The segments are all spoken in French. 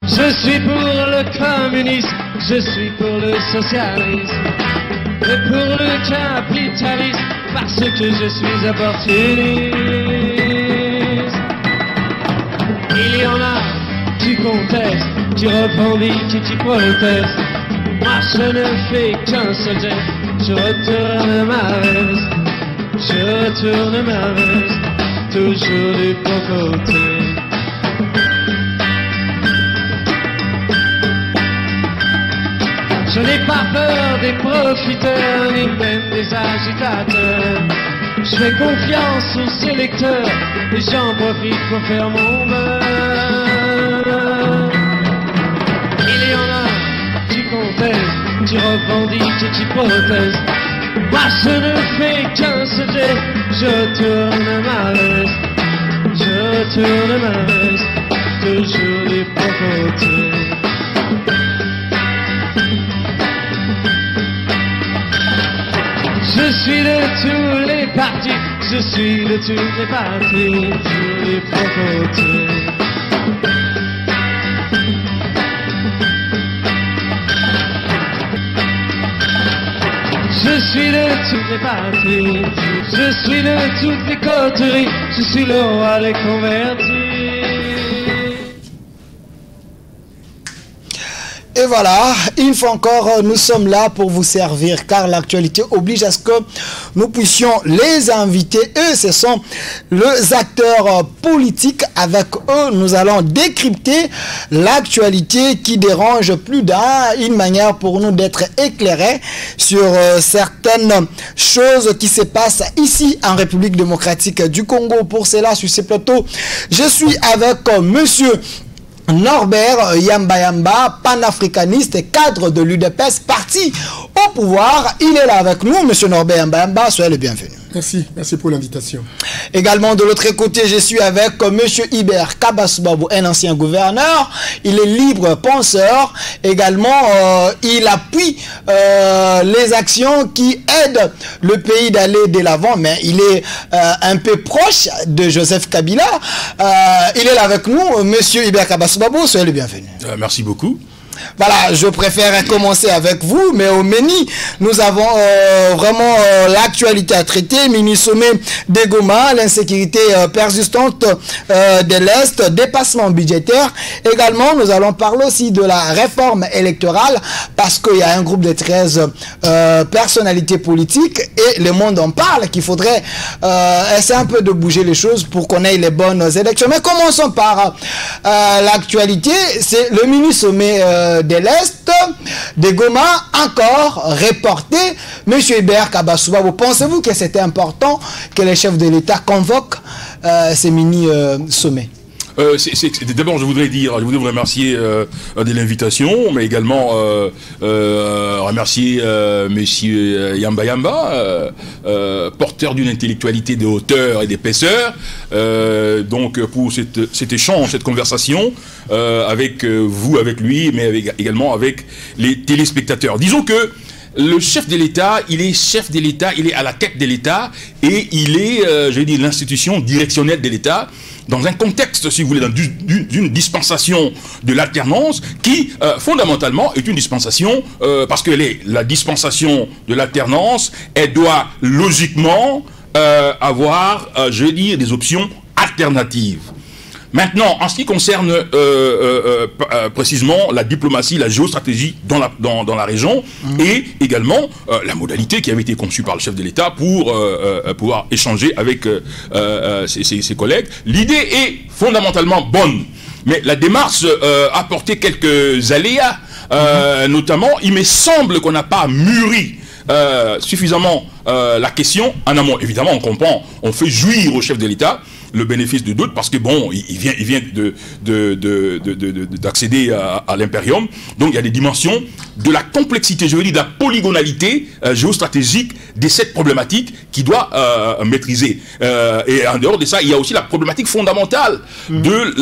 Je suis pour le communisme, je suis pour le socialisme, et pour le capitalisme, parce que je suis opportuniste. Il y en a qui contestent, qui revendiquent et qui protestent. Moi je ne fais qu'un seul geste, je retourne ma veste, je retourne ma veste, toujours du bon côté. Je n'ai pas peur des profiteurs, ni même des agitateurs. Je fais confiance aux sélecteurs, et j'en profite pour faire mon beurre. Il y en a qui contestent, qui revendiquent et qui protestent. Moi je ne fais qu'un seul geste, je tourne ma veste, je tourne ma veste, toujours du bon côté. Je suis de tous les partis, je suis de tous les partis, tous les bons côtés. Je suis de tous les partis, je suis de toutes les coteries, je suis le roi des convertis. Et voilà, une fois encore, nous sommes là pour vous servir, car l'actualité oblige à ce que nous puissions les inviter. Eux, ce sont les acteurs politiques. Avec eux, nous allons décrypter l'actualité qui dérange plus d'un, une manière pour nous d'être éclairés sur certaines choses qui se passent ici en République démocratique du Congo. Pour cela, sur ce plateau, je suis avec monsieur Norbert Yamba, panafricaniste, cadre de l'UDPS, parti au pouvoir. Il est là avec nous, monsieur Norbert Yamba, soyez le bienvenu. Merci, merci pour l'invitation. Également de l'autre côté, je suis avec monsieur Hubert Kabasubabo, un ancien gouverneur. Il est libre penseur. Également, il appuie les actions qui aident le pays d'aller de l'avant, mais il est un peu proche de Joseph Kabila. Il est là avec nous, monsieur Hubert Kabasubabo, soyez le bienvenu. Merci beaucoup. Voilà, je préfère commencer avec vous, mais au menu, nous avons vraiment l'actualité à traiter, mini-sommet de Goma, l'insécurité persistante de l'Est, dépassement budgétaire. Également, nous allons parler aussi de la réforme électorale, parce qu'il y a un groupe de 13 personnalités politiques, et le monde en parle, qu'il faudrait essayer un peu de bouger les choses pour qu'on ait les bonnes élections. Mais commençons par l'actualité, c'est le mini-sommet de l'Est, de Goma, encore reporté. Monsieur Hubert Kabasubabo, pensez-vous que c'était important que les chefs de l'État convoquent ces mini-sommets? D'abord, je voudrais vous remercier de l'invitation, mais également remercier monsieur Yamba, porteur d'une intellectualité de hauteur et d'épaisseur, donc pour cet échange, cette conversation avec vous, avec lui, mais également avec les téléspectateurs. Disons que le chef de l'État, il est chef de l'État, il est à la tête de l'État, et il est, je dis, l'institution directionnelle de l'État, dans un contexte, si vous voulez, d'une dispensation de l'alternance qui, fondamentalement, est une dispensation, parce que la dispensation de l'alternance, elle doit logiquement avoir, je veux dire, des options alternatives. Maintenant, en ce qui concerne précisément la diplomatie, la géostratégie dans la région, et également la modalité qui avait été conçue par le chef de l'État pour pouvoir échanger avec ses collègues, l'idée est fondamentalement bonne. Mais la démarche a apporté quelques aléas, notamment, il me semble qu'on n'a pas mûri suffisamment la question en amont. Évidemment, on comprend, on fait jouir au chef de l'État le bénéfice de doute, parce que bon, il vient d'accéder à l'impérium, donc il y a des dimensions de la complexité, je veux dire de la polygonalité géostratégique de cette problématique qui doit maîtriser. Et en dehors de ça, il y a aussi la problématique fondamentale de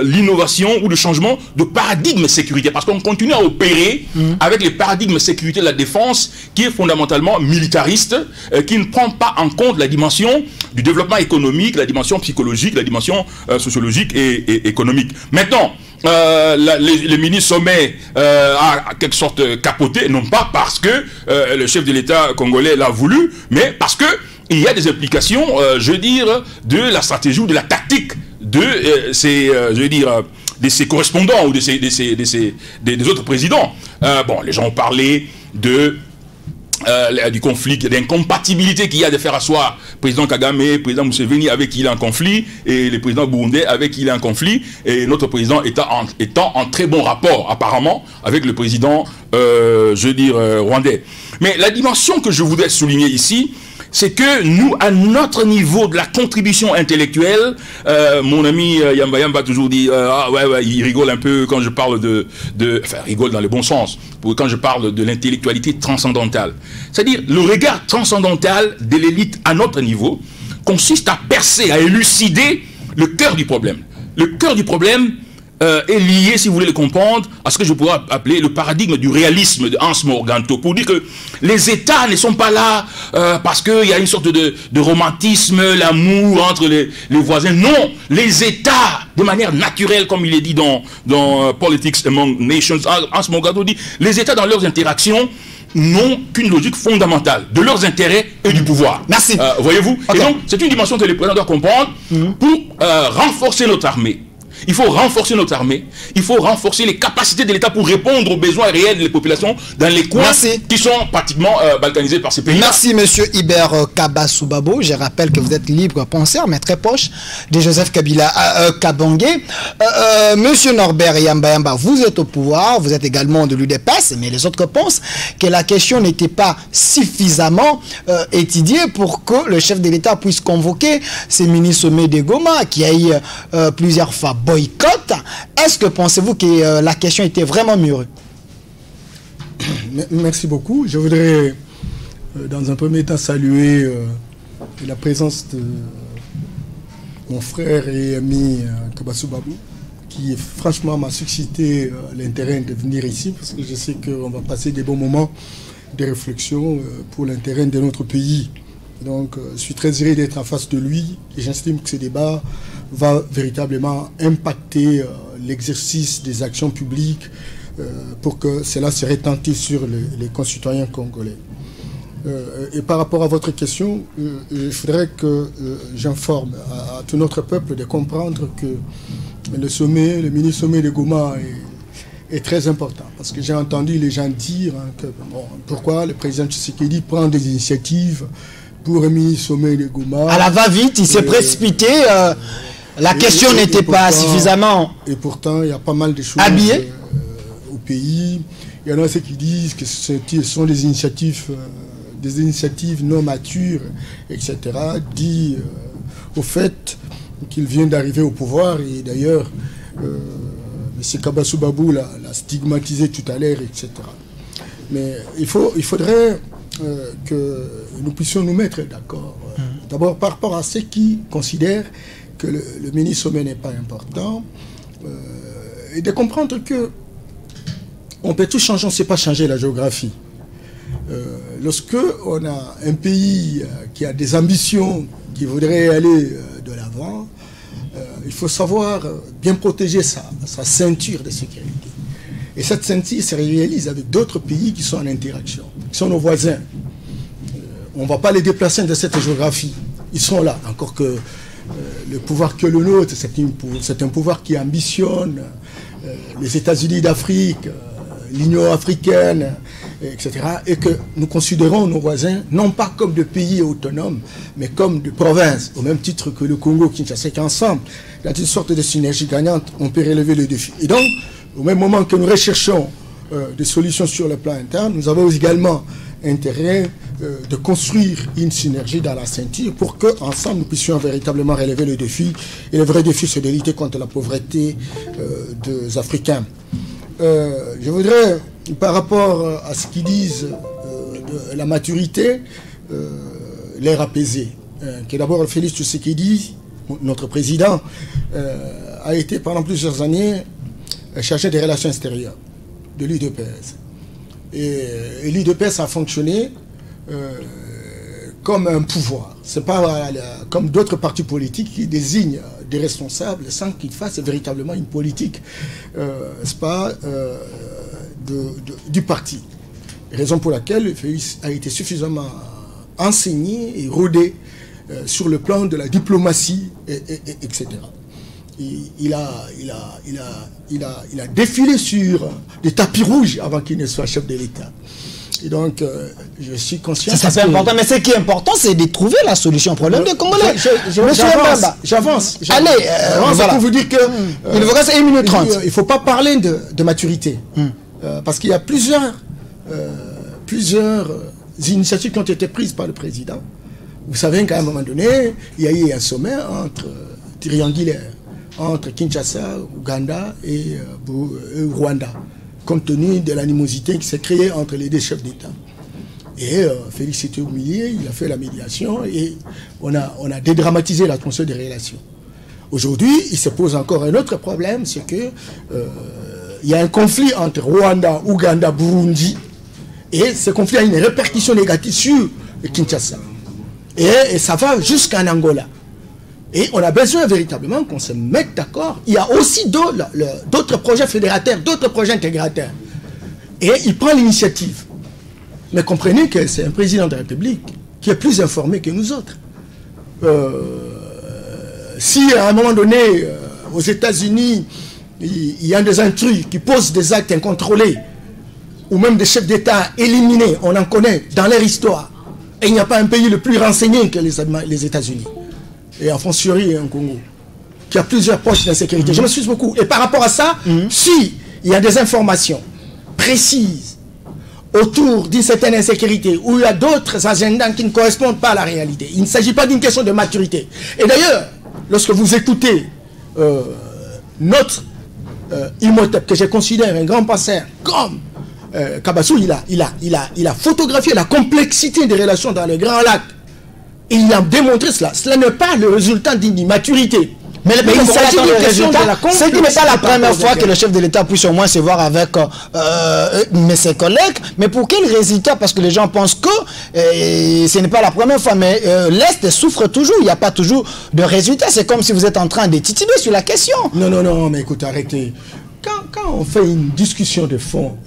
l'innovation ou le changement de paradigme sécuritaire, parce qu'on continue à opérer avec les paradigmes sécurité de la défense qui est fondamentalement militariste, qui ne prend pas en compte la dimension du développement économique, la dimension psychologique, la dimension sociologique et économique. Maintenant, le mini-sommet a quelque sorte capoté, non pas parce que le chef de l'État congolais l'a voulu, mais parce que il y a des implications, je veux dire, de la stratégie ou de la tactique de de ses correspondants ou des autres présidents. Bon, les gens ont parlé du conflit, de l'incompatibilité qu'il y a de faire asseoir président Kagame, président Museveni avec qui il est en conflit, et le président burundais avec qui il est en conflit, et notre président étant en très bon rapport apparemment avec le président rwandais. Mais la dimension que je voudrais souligner ici, c'est que nous, à notre niveau de la contribution intellectuelle, mon ami Yamba Yamba toujours dit, il rigole un peu quand je parle enfin, rigole dans le bon sens, quand je parle de l'intellectualité transcendantale. C'est-à-dire, le regard transcendantal de l'élite à notre niveau consiste à percer, à élucider le cœur du problème. Le cœur du problème est lié, si vous voulez le comprendre, à ce que je pourrais appeler le paradigme du réalisme de Hans Morgenthau, pour dire que les États ne sont pas là parce qu'il y a une sorte de romantisme, l'amour entre les voisins. Non, les États, de manière naturelle, comme il est dit dans Politics Among Nations, Hans Morgenthau dit, les États dans leurs interactions n'ont qu'une logique fondamentale de leurs intérêts et du pouvoir. Merci. Voyez-vous? Okay. Et donc, c'est une dimension que les présidents doivent comprendre pour renforcer notre armée. Il faut renforcer notre armée, il faut renforcer les capacités de l'État pour répondre aux besoins réels des populations dans les coins qui sont pratiquement balkanisés par ces pays. Merci monsieur Hibert Kabasoubabo. Je rappelle que vous êtes libre penseur, mais très proche de Joseph Kabila Kabange. Monsieur Norbert Yamba Yamba, vous êtes au pouvoir, vous êtes également de l'UDPS, mais les autres pensent que la question n'était pas suffisamment étudiée pour que le chef de l'État puisse convoquer ces mini-sommets de Goma qui a eu plusieurs fois boycott. Est-ce que pensez-vous que la question était vraiment mûre? Merci beaucoup. Je voudrais dans un premier temps saluer la présence de mon frère et ami Kabasoubabo, qui franchement m'a suscité l'intérêt de venir ici, parce que je sais qu'on va passer des bons moments de réflexion pour l'intérêt de notre pays. Donc je suis très heureux d'être en face de lui et j'estime que ce débat va véritablement impacter l'exercice des actions publiques pour que cela se retentisse sur les concitoyens congolais. Et par rapport à votre question, il faudrait que j'informe à tout notre peuple de comprendre que le mini-sommet de Goma est très important. Parce que j'ai entendu les gens dire que pourquoi le président Tshisekedi prend des initiatives pour un mini-sommet de Goma. À la va-vite, il s'est précipité. La question n'était pas suffisamment. Et pourtant, il y a pas mal de choses au pays. Il y en a ceux qui disent que ce sont des initiatives non matures, etc. Dit au fait qu'il vient d'arriver au pouvoir. Et d'ailleurs, M. Kabasoubabo l'a stigmatisé tout à l'heure, etc. Mais il faudrait que nous puissions nous mettre d'accord. D'abord par rapport à ceux qui considèrent que le mini-sommet n'est pas important, et de comprendre que on peut tout changer, on ne sait pas changer la géographie. Lorsque on a un pays qui a des ambitions, qui voudrait aller de l'avant, il faut savoir bien protéger sa ceinture de sécurité. Et cette ceinture se réalise avec d'autres pays qui sont en interaction, qui sont nos voisins. On ne va pas les déplacer de cette géographie. Ils sont là, encore que le pouvoir que le nôtre, c'est un pouvoir qui ambitionne les États-Unis d'Afrique, l'Union africaine, etc. Et que nous considérons nos voisins non pas comme des pays autonomes, mais comme des provinces, au même titre que le Congo, Kinshasa, qu'ensemble, dans une sorte de synergie gagnante, on peut relever le défi. Et donc, au même moment que nous recherchons des solutions sur le plan interne, nous avons également intérêt de construire une synergie dans la ceinture pour qu'ensemble nous puissions véritablement relever le défi. Et le vrai défi, c'est de lutter contre la pauvreté des Africains. Je voudrais, par rapport à ce qu'ils disent de la maturité, l'air apaisé, que d'abord Félix Tshisekedi, notre président, a été pendant plusieurs années chargé des relations extérieures de l'UDPS. Et l'UDPS a fonctionné comme un pouvoir. c'est pas comme d'autres partis politiques qui désignent des responsables sans qu'ils fassent véritablement une politique, c'est pas du parti. Raison pour laquelle Félix a été suffisamment enseigné et rodé sur le plan de la diplomatie, etc. Il a défilé sur des tapis rouges avant qu'il ne soit chef de l'État. Et donc, je suis conscient... C'est important, mais ce qui est important, c'est de trouver la solution au problème des Congolais. J'avance. Allez, voilà. Pour vous dire que... il vous reste 1 minute 30. Il ne faut pas parler de maturité. Parce qu'il y a plusieurs initiatives qui ont été prises par le président. Vous savez qu'à un moment donné, il y a eu un sommet triangulaire entre Kinshasa, Ouganda et Rwanda, compte tenu de l'animosité qui s'est créée entre les deux chefs d'État. Et Félix était au milieu, il a fait la médiation et on a dédramatisé l'atmosphère des relations. Aujourd'hui, il se pose encore un autre problème, c'est que il y a un conflit entre Rwanda, Ouganda, Burundi, et ce conflit a une répercussion négative sur Kinshasa. Et ça va jusqu'en Angola. Et on a besoin véritablement qu'on se mette d'accord. Il y a aussi d'autres projets fédérateurs, d'autres projets intégrateurs. Et il prend l'initiative. Mais comprenez que c'est un président de la République qui est plus informé que nous autres. Si à un moment donné, aux États-Unis, il y a des intrus qui posent des actes incontrôlés, ou même des chefs d'État éliminés, on en connaît dans leur histoire. Et il n'y a pas un pays le plus renseigné que les États-Unis. Et en fortiori, un Congo, qui a plusieurs poches d'insécurité. Je m'excuse beaucoup. Et par rapport à ça, si il y a des informations précises autour d'une certaine insécurité, où il y a d'autres agendas qui ne correspondent pas à la réalité, il ne s'agit pas d'une question de maturité. Et d'ailleurs, lorsque vous écoutez notre Imhotep, que je considère un grand passeur, comme Kabassou, il a photographié la complexité des relations dans les Grands Lacs. Et il a démontré cela. Cela n'est pas le résultat d'une immaturité. Mais il s'agit d'une question de la complexité. Ce qui n'est pas la première fois que le chef de l'État puisse au moins se voir avec ses collègues. Mais pour quel résultat? Parce que les gens pensent que ce n'est pas la première fois. Mais l'Est souffre toujours. Il n'y a pas toujours de résultat. C'est comme si vous êtes en train de titiller sur la question. Non, mais écoute, arrêtez. Quand on fait une discussion de fond,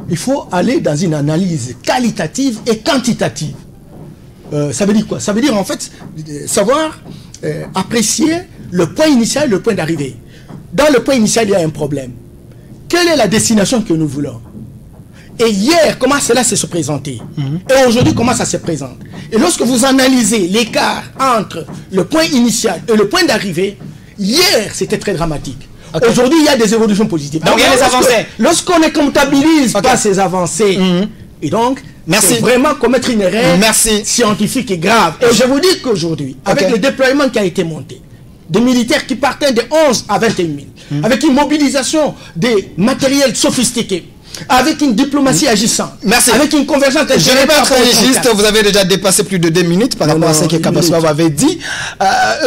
il faut aller dans une analyse qualitative et quantitative. Ça veut dire quoi? Ça veut dire en fait savoir apprécier le point initial et le point d'arrivée. Dans le point initial, il y a un problème. Quelle est la destination que nous voulons? Et hier, comment cela s'est présenté? Et aujourd'hui, comment ça se présente? Et lorsque vous analysez l'écart entre le point initial et le point d'arrivée, hier, c'était très dramatique. Okay. Aujourd'hui, il y a des évolutions positives. Donc, il y a des avancées. Lorsqu'on ne comptabilise pas ces avancées, et donc, c'est vraiment commettre une erreur scientifique et grave. Et je vous dis qu'aujourd'hui, avec le déploiement qui a été monté, des militaires qui partaient de 11 à 21 000, avec une mobilisation des matériels sophistiqués, avec une diplomatie agissante, avec une convergence... Je n'ai pas très juste, vous avez déjà dépassé plus de 2 minutes par rapport à ce que Kabassou avait dit.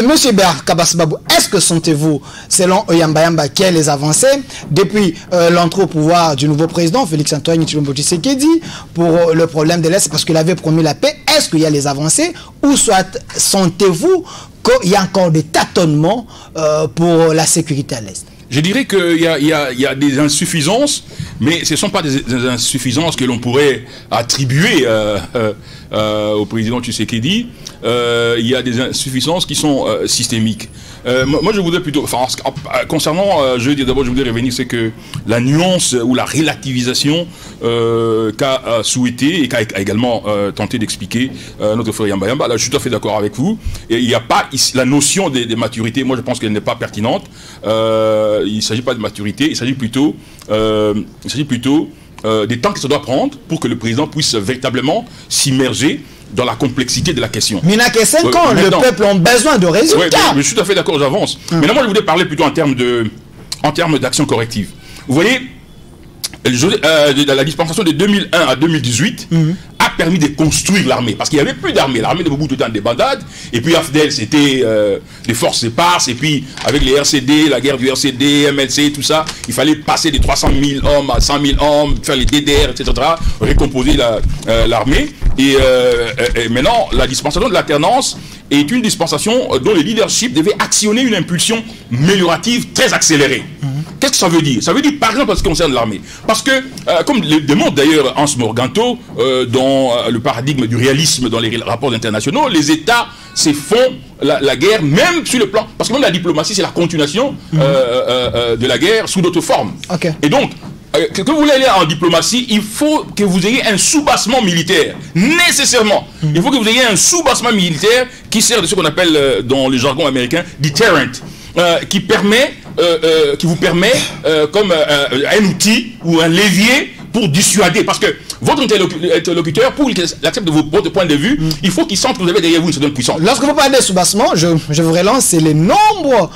Monsieur Béar Kabassou, est-ce que sentez-vous, selon Oyamba Yamba, qu'il y a les avancées depuis l'entrée au pouvoir du nouveau président, Félix-Antoine Tshisekedi, pour le problème de l'Est, parce qu'il avait promis la paix? Est-ce qu'il y a les avancées, ou soit sentez-vous qu'il y a encore des tâtonnements pour la sécurité à l'Est? Je dirais qu'il y a des insuffisances, mais ce ne sont pas des insuffisances que l'on pourrait attribuer au président Tshisekedi. Il y a des insuffisances qui sont systémiques. Moi, je voudrais plutôt... Enfin, concernant, je voudrais revenir, c'est que la nuance ou la relativisation qu'a souhaité et qu'a également tenté d'expliquer notre frère Yamba Yamba, là, je suis tout à fait d'accord avec vous. Et il n'y a pas la notion des maturités, moi, je pense qu'elle n'est pas pertinente. Il ne s'agit pas de maturité, il s'agit plutôt des temps que ça doit prendre pour que le président puisse véritablement s'immerger dans la complexité de la question. Mais il n'y a que 5 ans, le peuple a besoin de résultats. Oui, je suis tout à fait d'accord, j'avance. Maintenant, moi, je voulais parler plutôt en termes d'action corrective. Vous voyez, la dispensation de 2001 à 2018 a permis de construire l'armée, parce qu'il n'y avait plus d'armée. L'armée de Mobutu était en débandade, et puis AFDEL, c'était des forces éparses, et puis avec les RCD, la guerre du RCD, MLC, tout ça, il fallait passer de 300 000 hommes à 100 000 hommes, faire les DDR, etc., recomposer l'armée. Et maintenant, la dispensation de l'alternance est une dispensation dont le leadership devait actionner une impulsion améliorative très accélérée. Qu'est-ce que ça veut dire? Ça veut dire, par exemple, en ce qui concerne l'armée. Parce que, comme le démontre d'ailleurs Hans Morgenthau, dans le paradigme du réalisme dans les rapports internationaux, les États se font la guerre, même sur le plan... Parce que même la diplomatie, c'est la continuation de la guerre sous d'autres formes. Okay. Et donc, que vous voulez aller en diplomatie, il faut que vous ayez un soubassement militaire, nécessairement. Il faut que vous ayez un soubassement militaire qui sert de ce qu'on appelle dans le jargon américain deterrent, qui vous permet comme un outil ou un levier pour dissuader. Parce que votre interlocuteur, pour qu'il accepte votre point de vue, il faut qu'il sente que vous avez derrière vous une certaine puissance. Lorsque vous parlez de soubassement, je vous relance, c'est le nombre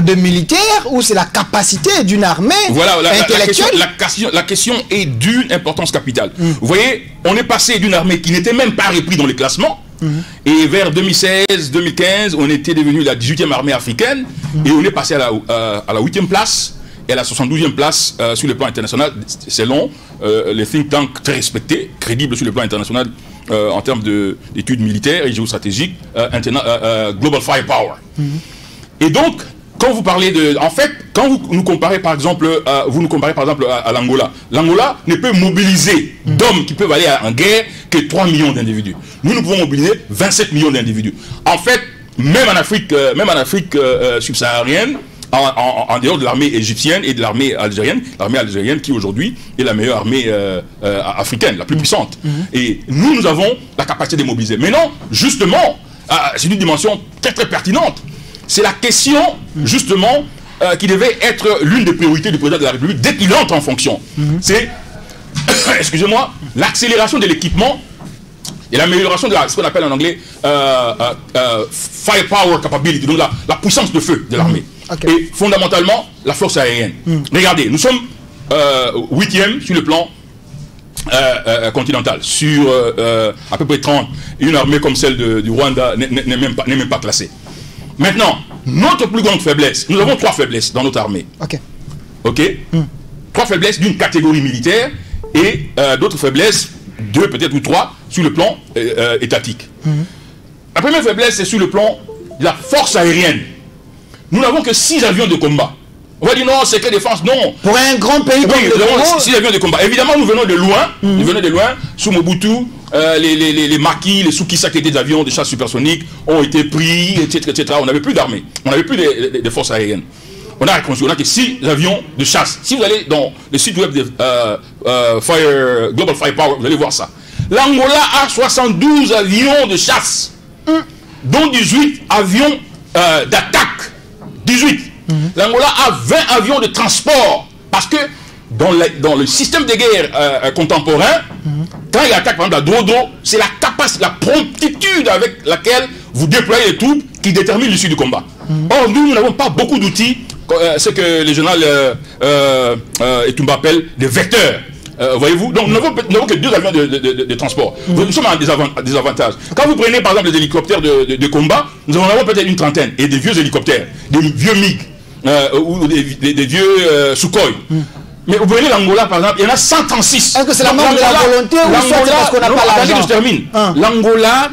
de militaires ou c'est la capacité d'une armée intellectuelle? La question est d'une importance capitale. Vous voyez, on est passé d'une armée qui n'était même pas reprise dans les classements, et vers 2016-2015, on était devenu la 18e armée africaine, et on est passé à la 8e place, et à la 72e place sur le plan international, selon les think tanks très respectés, crédibles sur le plan international en termes d'études militaires et géostratégiques, Global Firepower. Et donc, quand vous parlez de... En fait, quand vous nous comparez par exemple, à l'Angola, l'Angola ne peut mobiliser d'hommes qui peuvent aller en guerre que 3 millions d'individus. Nous pouvons mobiliser 27 millions d'individus. En fait, même en Afrique subsaharienne, en dehors de l'armée égyptienne et de l'armée algérienne qui aujourd'hui est la meilleure armée africaine, la plus puissante. Et nous avons la capacité de mobiliser. Mais non, justement, c'est une dimension très très pertinente. C'est la question, justement, qui devait être l'une des priorités du président de la République dès qu'il entre en fonction. C'est, excusez-moi, l'accélération de l'équipement et l'amélioration de ce qu'on appelle en anglais firepower capability, donc la puissance de feu de l'armée. Okay. Et fondamentalement, la force aérienne. Regardez, nous sommes 8e sur le plan continental, sur à peu près 30. Une armée comme celle du Rwanda n'est même pas classée. Maintenant, notre plus grande faiblesse, nous avons 3 faiblesses dans notre armée. Ok. 3 faiblesses d'une catégorie militaire et d'autres faiblesses, 2 peut-être ou 3, sur le plan étatique. La première faiblesse, c'est sur le plan de la force aérienne. Nous n'avons que 6 avions de combat. On va dire non, c'est que défense, non. Pour un grand pays comme le Congo, 6 avions de combat. Évidemment, nous venons de loin. Nous venons de loin. Sous Mobutu, les Maquis, les Soukissa, qui étaient des avions de chasse supersoniques, ont été pris, etc. On n'avait plus d'armée. On n'avait plus de forces aériennes. On a que 6 avions de chasse. Si vous allez dans le site web de Global Firepower, vous allez voir ça. L'Angola a 72 avions de chasse, dont 18 avions d'attaque. 18. L'Angola a 20 avions de transport. Parce que dans le système de guerre contemporain, quand il attaque par exemple à Dodo, c'est la capacité, la promptitude avec laquelle vous déployez les troupes qui détermine l'issue du combat. Or, nous n'avons pas beaucoup d'outils, ce que le général Etumba appelle des vecteurs. Voyez-vous, donc nous n'avons que 2 avions de transport. Nous sommes à un désavantage. Quand vous prenez par exemple des hélicoptères de combat, nous en avons peut-être une trentaine, et des vieux hélicoptères, des vieux MiG, ou des vieux Sukhoi. Mais vous prenez l'Angola par exemple, il y en a 136. Est-ce que c'est la manque de la volonté ou soit parce qu'on n'a pas l'argent? Attendez que je termine. L'Angola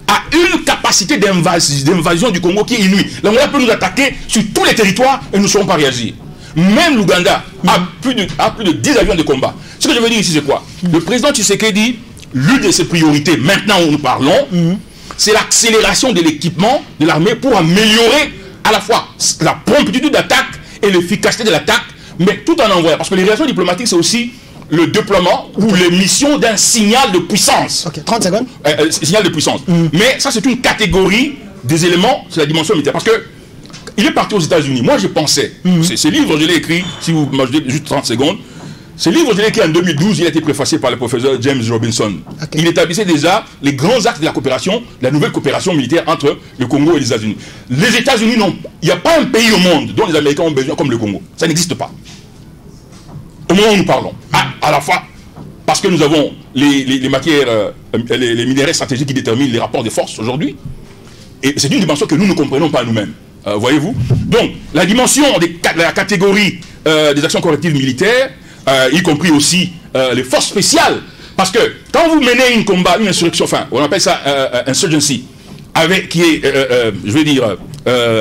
a une capacité d'invasion du Congo qui est inouïe. L'Angola peut nous attaquer sur tous les territoires et nous ne saurons pas réagir. Même l'Ouganda a plus de 10 avions de combat. Ce que je veux dire ici, c'est quoi? Le président Tshisekedi, l'une de ses priorités, maintenant où nous parlons, c'est l'accélération de l'équipement de l'armée pour améliorer à la fois la promptitude d'attaque et l'efficacité de l'attaque, mais tout en envoyant. Parce que les relations diplomatiques, c'est aussi le déploiement ou l'émission d'un signal de puissance. 30 secondes. Signal de puissance. Mais ça, c'est une catégorie des éléments, c'est la dimension militaire. Parce que il est parti aux États-Unis. Moi, je pensais, ce livre, je l'ai écrit, si vous m'ajoutez juste 30 secondes, ce livre, je l'ai écrit en 2012, il a été préfacé par le professeur James Robinson. Il établissait déjà les grands axes de la coopération, la nouvelle coopération militaire entre le Congo et les États-Unis. Les États-Unis n'ont... Il n'y a pas un pays au monde dont les Américains ont besoin comme le Congo. Ça n'existe pas. Au moment où nous parlons. À la fois, parce que nous avons les matières, les minéraux stratégiques qui déterminent les rapports de force aujourd'hui. Et c'est une dimension que nous ne comprenons pas nous-mêmes. Voyez-vous? Donc, la dimension de la catégorie des actions correctives militaires, y compris aussi les forces spéciales, parce que quand vous menez un combat, une insurrection, enfin, on appelle ça insurgency, qui est, je veux dire,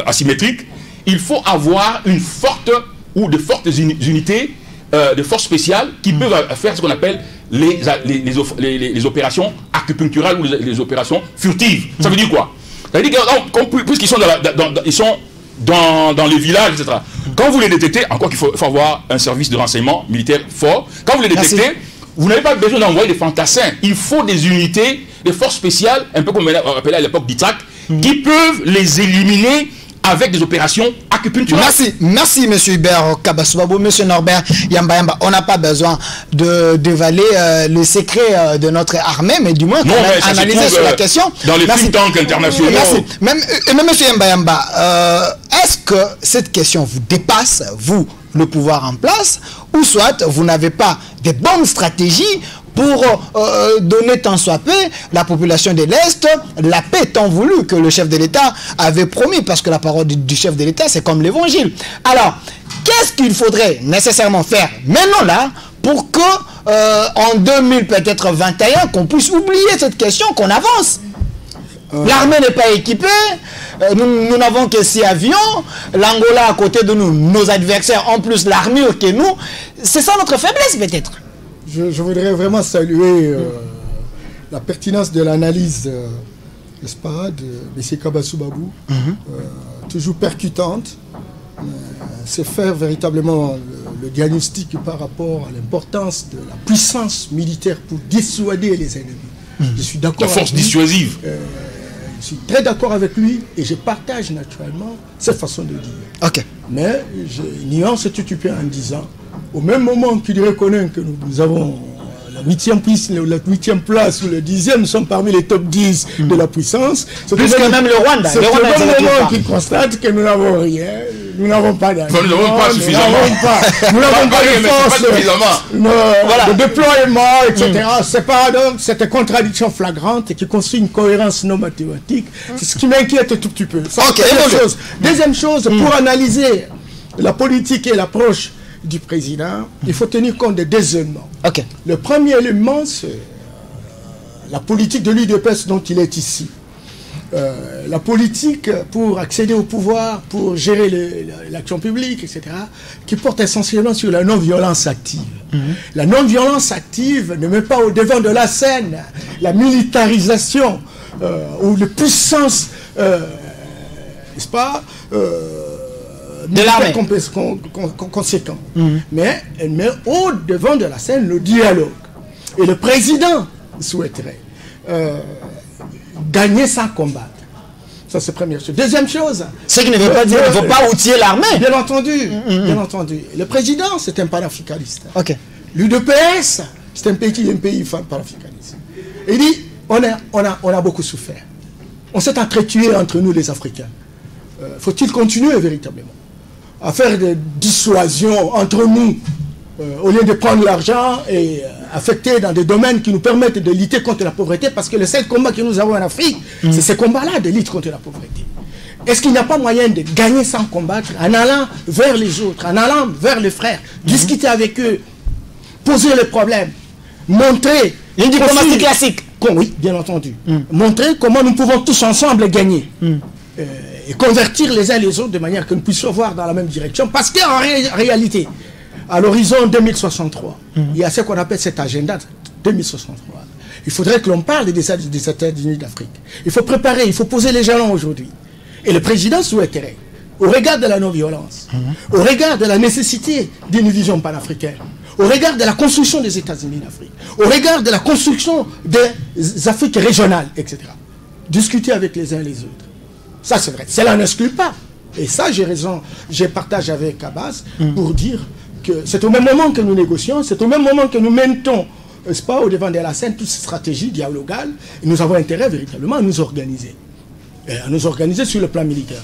asymétrique, il faut avoir une forte ou de fortes unités de forces spéciales qui peuvent faire ce qu'on appelle les opérations acupuncturales ou les opérations furtives. Ça veut dire quoi? Ça veut dire que, puisqu'ils sont dans les villages, etc. Quand vous les détectez, encore qu'il faut avoir un service de renseignement militaire fort, quand vous les détectez, vous n'avez pas besoin d'envoyer des fantassins. Il faut des unités, des forces spéciales, un peu comme on appelait à l'époque d'ITRAC, qui peuvent les éliminer avec des opérations acupuncturales. Merci monsieur Hubert Kabasoubabou, monsieur Norbert Yamba Yamba. On n'a pas besoin de dévaler le secret de notre armée, mais du moins analyser sur la question. Dans les think tanks internationaux. Merci. Même monsieur Yamba Yamba, est-ce que cette question vous dépasse, vous, le pouvoir en place, ou soit vous n'avez pas de bonnes stratégies pour donner tant soit peu la population de l'Est la paix tant voulue que le chef de l'État avait promis, parce que la parole du chef de l'État c'est comme l'évangile. Alors, qu'est-ce qu'il faudrait nécessairement faire maintenant là pour que en 2000 peut-être 21 qu'on puisse oublier cette question, qu'on avance? L'armée n'est pas équipée, nous n'avons que 6 avions, l'Angola à côté de nous, nos adversaires en plus l'armure que nous, c'est ça notre faiblesse peut-être. Je voudrais vraiment saluer la pertinence de l'analyse, n'est-ce pas, de M. Kabasoubabou, toujours percutante. C'est faire véritablement le diagnostic par rapport à l'importance de la puissance militaire pour dissuader les ennemis. Je suis d'accord. La force dissuasive. Je suis très d'accord avec lui et je partage naturellement cette façon de dire. Ok. Mais je nuance tout petit peu en disant, au même moment qu'il reconnaît que nous avons la 8e place ou le 10e, nous sommes parmi les top 10 de la puissance. Plus que même le Rwanda. C'est au même moment qu'il constate que nous n'avons rien, nous n'avons pas d'argent. Nous n'avons pas suffisamment. Nous n'avons pas de force de déploiement, etc. C'est pas donc cette contradiction flagrante qui construit une cohérence non mathématique. C'est ce qui m'inquiète un tout petit peu. Deuxième chose, pour analyser la politique et l'approche du président, il faut tenir compte de 2 éléments. Le premier élément, c'est la politique de l'UDPS dont il est ici. La politique pour accéder au pouvoir, pour gérer l'action publique, etc., qui porte essentiellement sur la non-violence active. La non-violence active ne met pas au devant de la scène la militarisation ou la puissance, n'est-ce pas, de l'armée conséquent. Mais elle met au devant de la scène le dialogue. Et le président souhaiterait gagner sans combattre. Ça, c'est la première chose. Deuxième chose... Ce qui ne veut pas dire qu'il ne faut pas outiller l'armée. Bien entendu. Bien entendu. Le président, c'est un panafricaniste. L'UDPS, c'est un pays panafricaniste. Il dit, on a beaucoup souffert. On s'est entretués entre nous, les Africains. Faut-il continuer véritablement à faire des dissuasions entre nous au lieu de prendre l'argent et affecter dans des domaines qui nous permettent de lutter contre la pauvreté, parce que le seul combat que nous avons en Afrique, c'est ce combat-là de lutte contre la pauvreté. Est-ce qu'il n'y a pas moyen de gagner sans combattre, en allant vers les autres, en allant vers les frères, discuter avec eux, poser les problèmes, montrer... Une diplomatie classique. Oui, bien entendu. Montrer comment nous pouvons tous ensemble gagner. Et convertir les uns les autres de manière que nous puissions voir dans la même direction. Parce qu'en réalité, à l'horizon 2063, il y a ce qu'on appelle cet agenda 2063. Il faudrait que l'on parle des États-Unis d'Afrique. Il faut préparer, il faut poser les jalons aujourd'hui. Et le président souhaiterait, au regard de la non-violence, au regard de la nécessité d'une vision panafricaine, au regard de la construction des États-Unis d'Afrique, au regard de la construction des Afriques régionales, etc., discuter avec les uns et les autres. Ça, c'est vrai. Cela n'exclut pas. Et ça, j'ai raison, je partage avec Abbas pour dire que c'est au même moment que nous négocions, c'est au même moment que nous mettons, n'est-ce pas, au devant de la scène, toute cette stratégie dialogale, et nous avons intérêt véritablement à nous organiser. Et à nous organiser sur le plan militaire,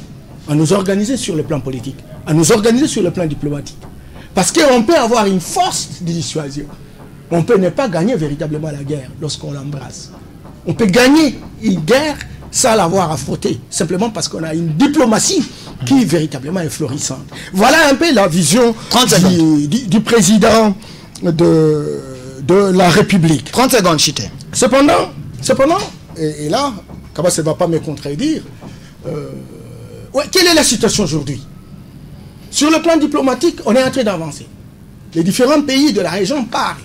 à nous organiser sur le plan politique, à nous organiser sur le plan diplomatique. Parce qu'on peut avoir une force de dissuasion. On peut ne pas gagner véritablement la guerre lorsqu'on l'embrasse. On peut gagner une guerre sans l'avoir affronté, simplement parce qu'on a une diplomatie qui véritablement est florissante. Voilà un peu la vision du président de la République. 30 secondes, Chité. Cependant, et là, Kabas ne va pas me contredire. Quelle est la situation aujourd'hui? Sur le plan diplomatique, on est en train d'avancer. Les différents pays de la région parlent.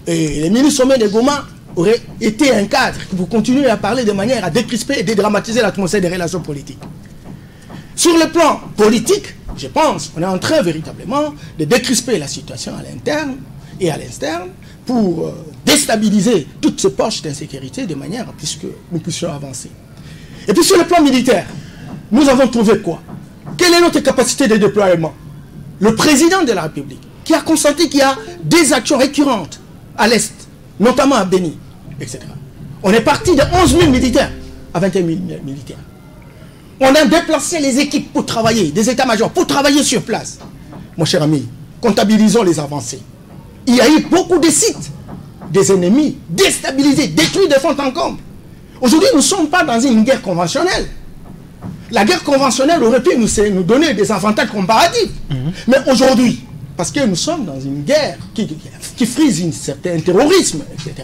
Et les mini-sommets de Goma auraient été un cadre pour continuer à parler de manière à décrisper et dédramatiser l'atmosphère des relations politiques. Sur le plan politique, je pense qu'on est en train véritablement de décrisper la situation à l'interne et à l'externe pour déstabiliser toutes ces poches d'insécurité de manière à ce que nous puissions avancer. Et puis sur le plan militaire, nous avons trouvé quoi? Quelle est notre capacité de déploiement? Le président de la République, qui a constaté qu'il y a des actions récurrentes à l'Est, notamment à Béni, etc. On est parti de 11 000 militaires à 21 000 militaires. On a déplacé les équipes pour travailler, des états-majors, pour travailler sur place. Mon cher ami, comptabilisons les avancées. Il y a eu beaucoup de sites des ennemis déstabilisés, détruits de fond en comble. Aujourd'hui, nous ne sommes pas dans une guerre conventionnelle. La guerre conventionnelle aurait pu nous donner des avantages comparatifs. Mais aujourd'hui, parce que nous sommes dans une guerre qui frise un certain terrorisme, etc.,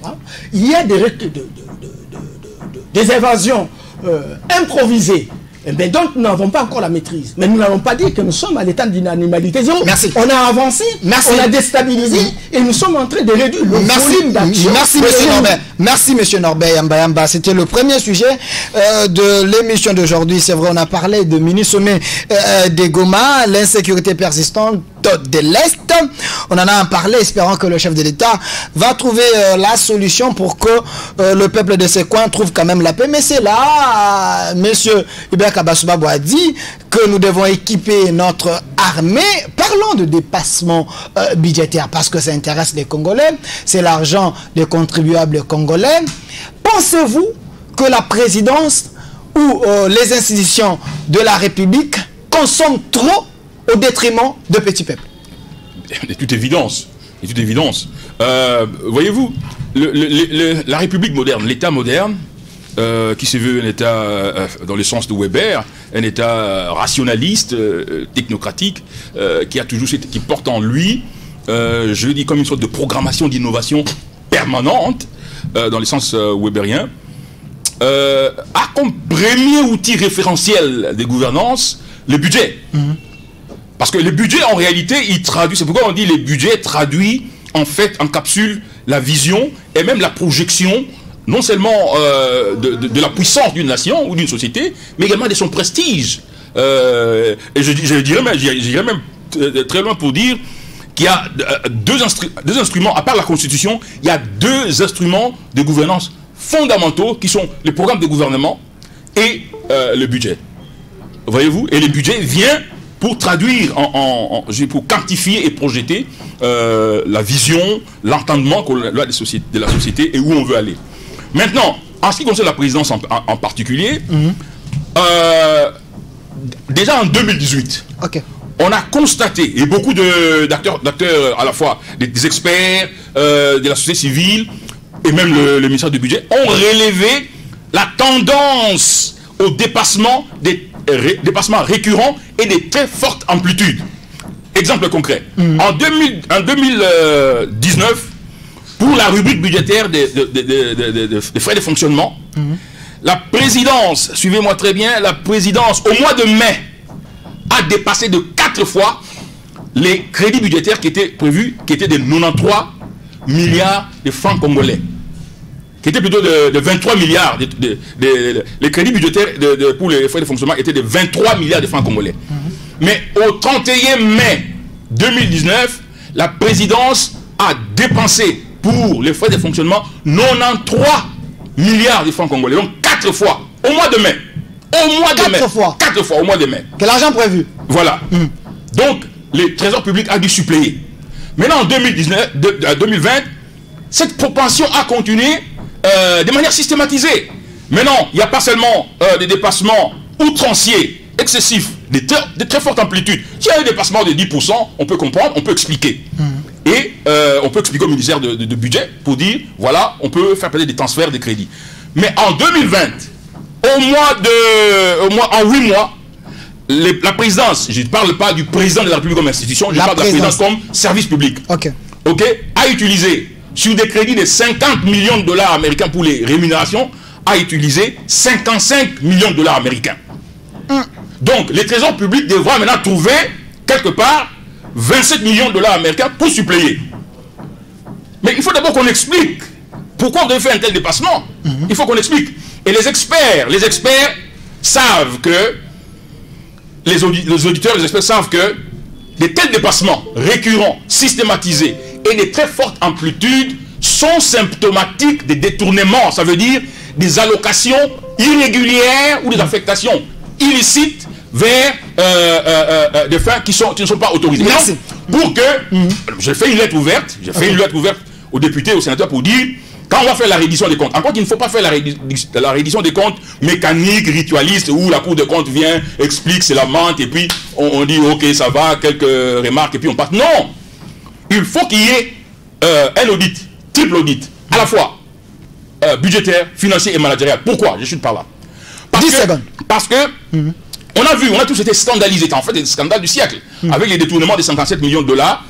il y a des évasions improvisées. Mais donc nous n'avons pas encore la maîtrise. Mais nous n'allons pas dire que nous sommes à l'état d'une animalité zéro. Merci. On a avancé, on a déstabilisé et nous sommes en train de réduire le volume d'action. Merci monsieur Norbert. Merci monsieur Norbert Yamba. C'était le premier sujet de l'émission d'aujourd'hui. C'est vrai, on a parlé de mini-sommet des Goma, l'insécurité persistante de l'Est. On en a parlé, espérant que le chef de l'État va trouver la solution pour que le peuple de ces coins trouve quand même la paix. Mais c'est là, monsieur Hubert Kabasubabo a dit que nous devons équiper notre armée. Parlons de dépassement budgétaire parce que ça intéresse les Congolais. C'est l'argent des contribuables congolais. Pensez-vous que la présidence ou les institutions de la République consomment trop au détriment de petits peuples? De toute évidence. De toute évidence. Voyez-vous, la République moderne, l'État moderne, qui se veut un État, dans le sens de Weber, un État rationaliste, technocratique, qui porte en lui, je dis comme une sorte de programmation d'innovation permanente, dans le sens weberien, a comme premier outil référentiel de gouvernance le budget. Parce que le budget, en réalité, il traduit, c'est pourquoi on dit les budgets traduit, en fait, encapsule la vision et même la projection, non seulement de la puissance d'une nation ou d'une société, mais également de son prestige. Et je dirais même très loin pour dire qu'il y a deux instruments, à part la Constitution, il y a deux instruments de gouvernance fondamentaux qui sont les programmes de gouvernement et le budget. Voyez-vous? Et le budget vient pour traduire, pour quantifier et projeter la vision, l'entendement de la société et où on veut aller. Maintenant, en ce qui concerne la présidence en particulier, déjà en 2018, on a constaté, et beaucoup d'acteurs à la fois des experts, de la société civile, et même le ministère du Budget, ont relevé la tendance au dépassement des dépassements récurrents et des très fortes amplitudes. Exemple concret. En 2019, pour la rubrique budgétaire des frais de fonctionnement, la présidence, suivez-moi très bien, la présidence au mois de mai a dépassé de 4 fois les crédits budgétaires qui étaient prévus, qui étaient de 93 milliards de francs congolais. Qui était plutôt de 23 milliards. Les crédits budgétaires pour les frais de fonctionnement étaient de 23 milliards de francs congolais. Mais au 31 mai 2019, la présidence a dépensé pour les frais de fonctionnement 93 milliards de francs congolais. Donc 4 fois, au mois de mai. Au mois de mai. 4 fois au mois de mai. Quel argent prévu? Voilà. Donc, le trésor public a dû suppléer. Maintenant, en 2020, cette propension a continué de manière systématisée. Maintenant, il n'y a pas seulement des dépassements outranciers, excessifs, de très fortes amplitudes. S'il y a un dépassement de 10%, on peut comprendre, on peut expliquer. Et on peut expliquer au ministère de budget pour dire, voilà, on peut faire peut-être des transferts de crédits. Mais en 2020, en 8 mois, la présidence, je ne parle pas du président de la République comme institution, je parle de la présidence comme service public, a utilisé sur des crédits de 50 millions de dollars américains pour les rémunérations, a utilisé 55 millions de dollars américains. Donc, les trésors publics devront maintenant trouver, quelque part, 27 millions de dollars américains pour suppléer. Mais il faut d'abord qu'on explique pourquoi on devait faire un tel dépassement. Il faut qu'on explique. Et les experts savent que, les auditeurs, les experts savent que de tels dépassements récurrents, systématisés et de très fortes amplitudes sont symptomatiques des détournements. Ça veut dire des allocations irrégulières ou des affectations illicites vers des fins qui ne sont pas autorisées. Merci. Pour que, j'ai fait une lettre ouverte, aux députés, aux sénateurs pour dire, quand on va faire la reddition des comptes, encore qu'il ne faut pas faire la reddition des comptes mécanique, ritualiste, où la Cour des comptes vient, explique, c'est la menthe, et puis on dit, ok, ça va, quelques remarques, et puis on passe. Non! Il faut qu'il y ait un audit, triple audit, à la fois budgétaire, financier et managérial. Pourquoi? Je suis par là. Parce que on a tous été scandalisés, en fait, des scandales du siècle, avec les détournements des 57 millions de dollars,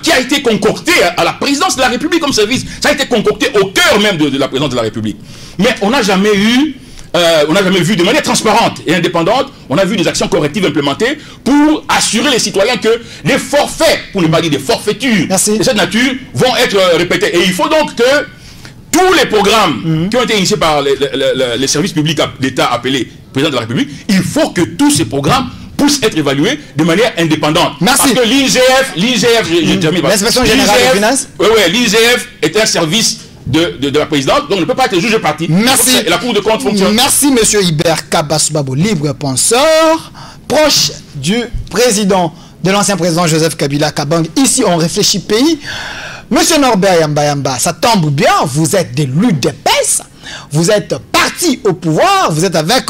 qui a été concocté à la présidence de la République comme service. Ça a été concocté au cœur même de la présidence de la République. Mais on n'a jamais vu de manière transparente et indépendante, on a vu des actions correctives implémentées pour assurer les citoyens que les forfaits, pour ne pas dire des forfaitures de cette nature, vont être répétés. Et il faut donc que tous les programmes qui ont été initiés par les services publics d'État appelés président de la République, il faut que tous ces programmes puissent être évalués de manière indépendante. Merci. Parce que l'IGF, l'inspection générale des finances, l'IGF est un service de la présidente, donc on ne peut pas être juge parti. Merci. Et la Cour de compte fonctionne. Merci, monsieur Hibert Kabassoubabo, libre penseur, proche du président, de l'ancien président Joseph Kabila Kabang. Ici, on réfléchit pays. Monsieur Norbert Yamba, ça tombe bien, vous êtes de l'UDPS, vous êtes parti au pouvoir, vous êtes avec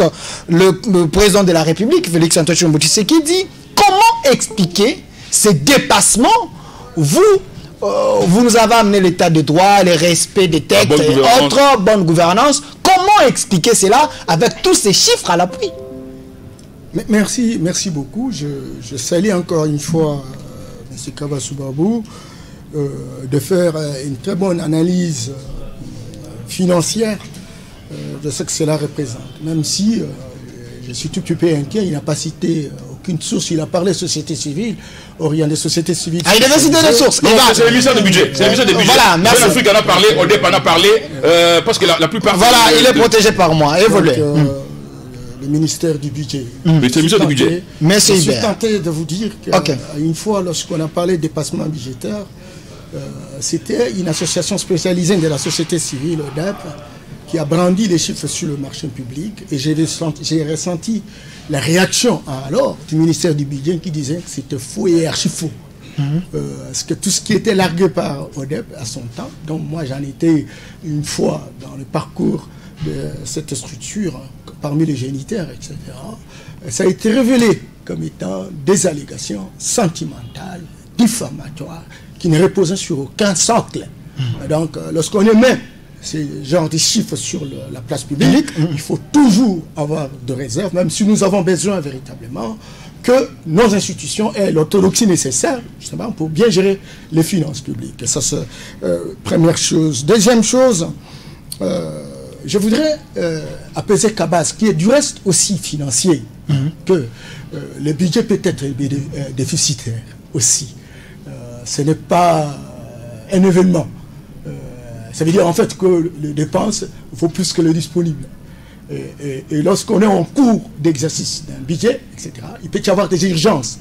le président de la République, Félix Antoine Tshisekedi, qui dit comment expliquer ces dépassements. Vous nous avez amené l'état de droit, le respect des textes et autres, bonne gouvernance. Comment expliquer cela avec tous ces chiffres à l'appui? Merci beaucoup. Je salue encore une fois M. Kabassoubabo de faire une très bonne analyse financière de ce que cela représente. Même si je suis tout peu inquiet, il n'a pas cité aucune source, il a parlé de société civile. Or, il y a des sociétés civiles. Ah, il devait citer des sources. C'est l'émission de budget. C'est l'émission de budget. Voilà, merci. L'Afrique en a parlé, ODEP en a parlé, parce que la plupart... Voilà, il est protégé par moi. Évoluez. Le ministère du budget. C'est l'émission du budget. Je suis tenté de vous dire qu'une fois, lorsqu'on a parlé de dépassement budgétaire, c'était une association spécialisée de la société civile, ODEP, qui a brandi les chiffres sur le marché public. Et j'ai ressenti la réaction alors du ministère du budget qui disait que c'était faux et archi-faux. Parce que tout ce qui était largué par ODEP à son temps, donc moi j'en étais une fois dans le parcours de cette structure, parmi les géniteurs, etc., ça a été révélé comme étant des allégations sentimentales, diffamatoires, qui ne reposaient sur aucun socle. Donc, lorsqu'on émet ces genres de chiffres sur la place publique, il faut toujours avoir de réserve, même si nous avons besoin véritablement que nos institutions aient l'orthodoxie nécessaire, justement, pour bien gérer les finances publiques. Et ça, c'est première chose. Deuxième chose, je voudrais apaiser Kabas, qui est du reste aussi financier, que le budget peut être déficitaire aussi. Ce n'est pas un événement. Ça veut dire en fait que les dépenses vaut plus que le disponible. Et lorsqu'on est en cours d'exercice d'un budget, etc., il peut y avoir des urgences.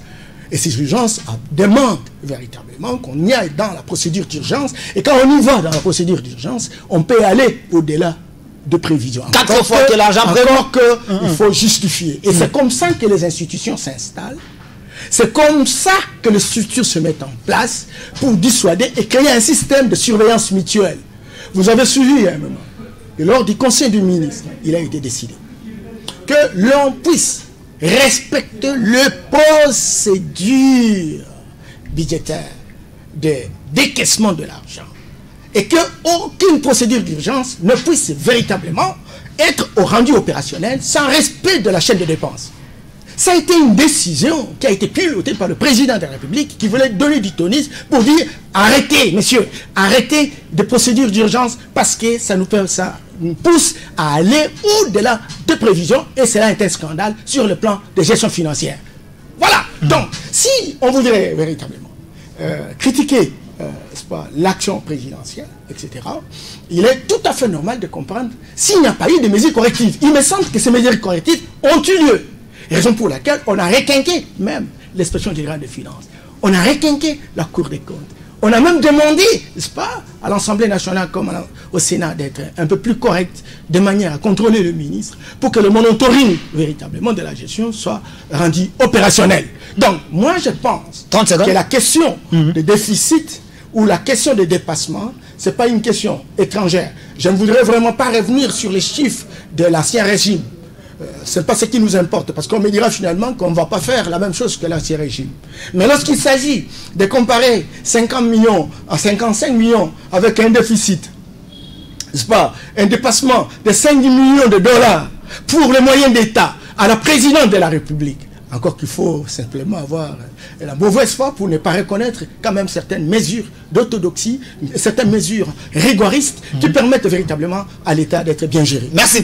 Et ces urgences demandent véritablement qu'on y aille dans la procédure d'urgence. Et quand on y va dans la procédure d'urgence, on peut aller au-delà de prévision. Quatre fois que l'argent encore qu'il faut justifier. Et c'est comme ça que les institutions s'installent. C'est comme ça que les structures se mettent en place pour dissuader et créer un système de surveillance mutuelle. Vous avez suivi à un moment. Et lors du Conseil des ministres, il a été décidé que l'on puisse respecter les procédures budgétaires de décaissement de l'argent. Et qu'aucune procédure d'urgence ne puisse véritablement être au rendu opérationnel sans respect de la chaîne de dépenses. Ça a été une décision qui a été pilotée par le président de la République qui voulait donner du tonisme pour dire arrêtez, messieurs, arrêtez des procédures d'urgence parce que ça pousse à aller au-delà de prévisions et cela est un scandale sur le plan de gestion financière. Voilà. Donc, si on voudrait véritablement critiquer l'action présidentielle, etc., il est tout à fait normal de comprendre s'il n'y a pas eu de mesures correctives. Il me semble que ces mesures correctives ont eu lieu. Raison pour laquelle on a requinqué même l'inspection générale des finances. On a requinqué la Cour des comptes. On a même demandé, n'est-ce pas, à l'Assemblée nationale comme au Sénat d'être un peu plus correct de manière à contrôler le ministre pour que le monitoring véritablement de la gestion soit rendu opérationnel. Donc, moi je pense que la question de déficit ou la question de dépassement, ce n'est pas une question étrangère. Je ne voudrais vraiment pas revenir sur les chiffres de l'ancien régime. Ce n'est pas ce qui nous importe, parce qu'on me dira finalement qu'on ne va pas faire la même chose que l'ancien régime. Mais lorsqu'il s'agit de comparer 50 millions à 55 millions avec un déficit, n'est-ce pas, un dépassement de 5 millions de dollars pour les moyens d'État à la présidente de la République, encore qu'il faut simplement avoir la mauvaise foi pour ne pas reconnaître quand même certaines mesures d'orthodoxie, certaines mesures rigoristes qui permettent véritablement à l'État d'être bien géré. Merci.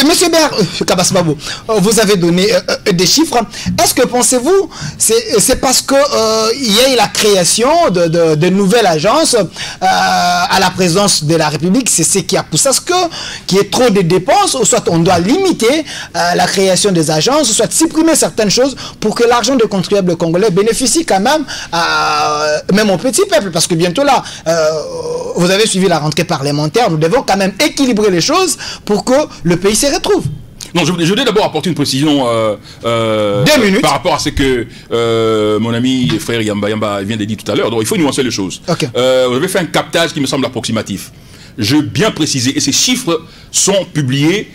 Monsieur Béar Kabasbabo, vous avez donné des chiffres. Est-ce que pensez-vous c'est parce que il y a eu la création de nouvelles agences à la présidence de la République, c'est ce qui a poussé à ce qu'il y ait trop de dépenses, ou soit on doit limiter la création des agences, ou soit supprimer certaines choses pour que l'argent des contribuables congolais bénéficie quand même même au petit peuple, parce que bientôt là, vous avez suivi la rentrée parlementaire, nous devons quand même équilibrer les choses pour que le pays se retrouve. Non, je voulais d'abord apporter une précision 2 minutes par rapport à ce que mon ami et frère Yamba vient de dire tout à l'heure. Donc il faut nuancer les choses. Okay. Vous avez fait un captage qui me semble approximatif. Je veux bien préciser, et ces chiffres sont publiés.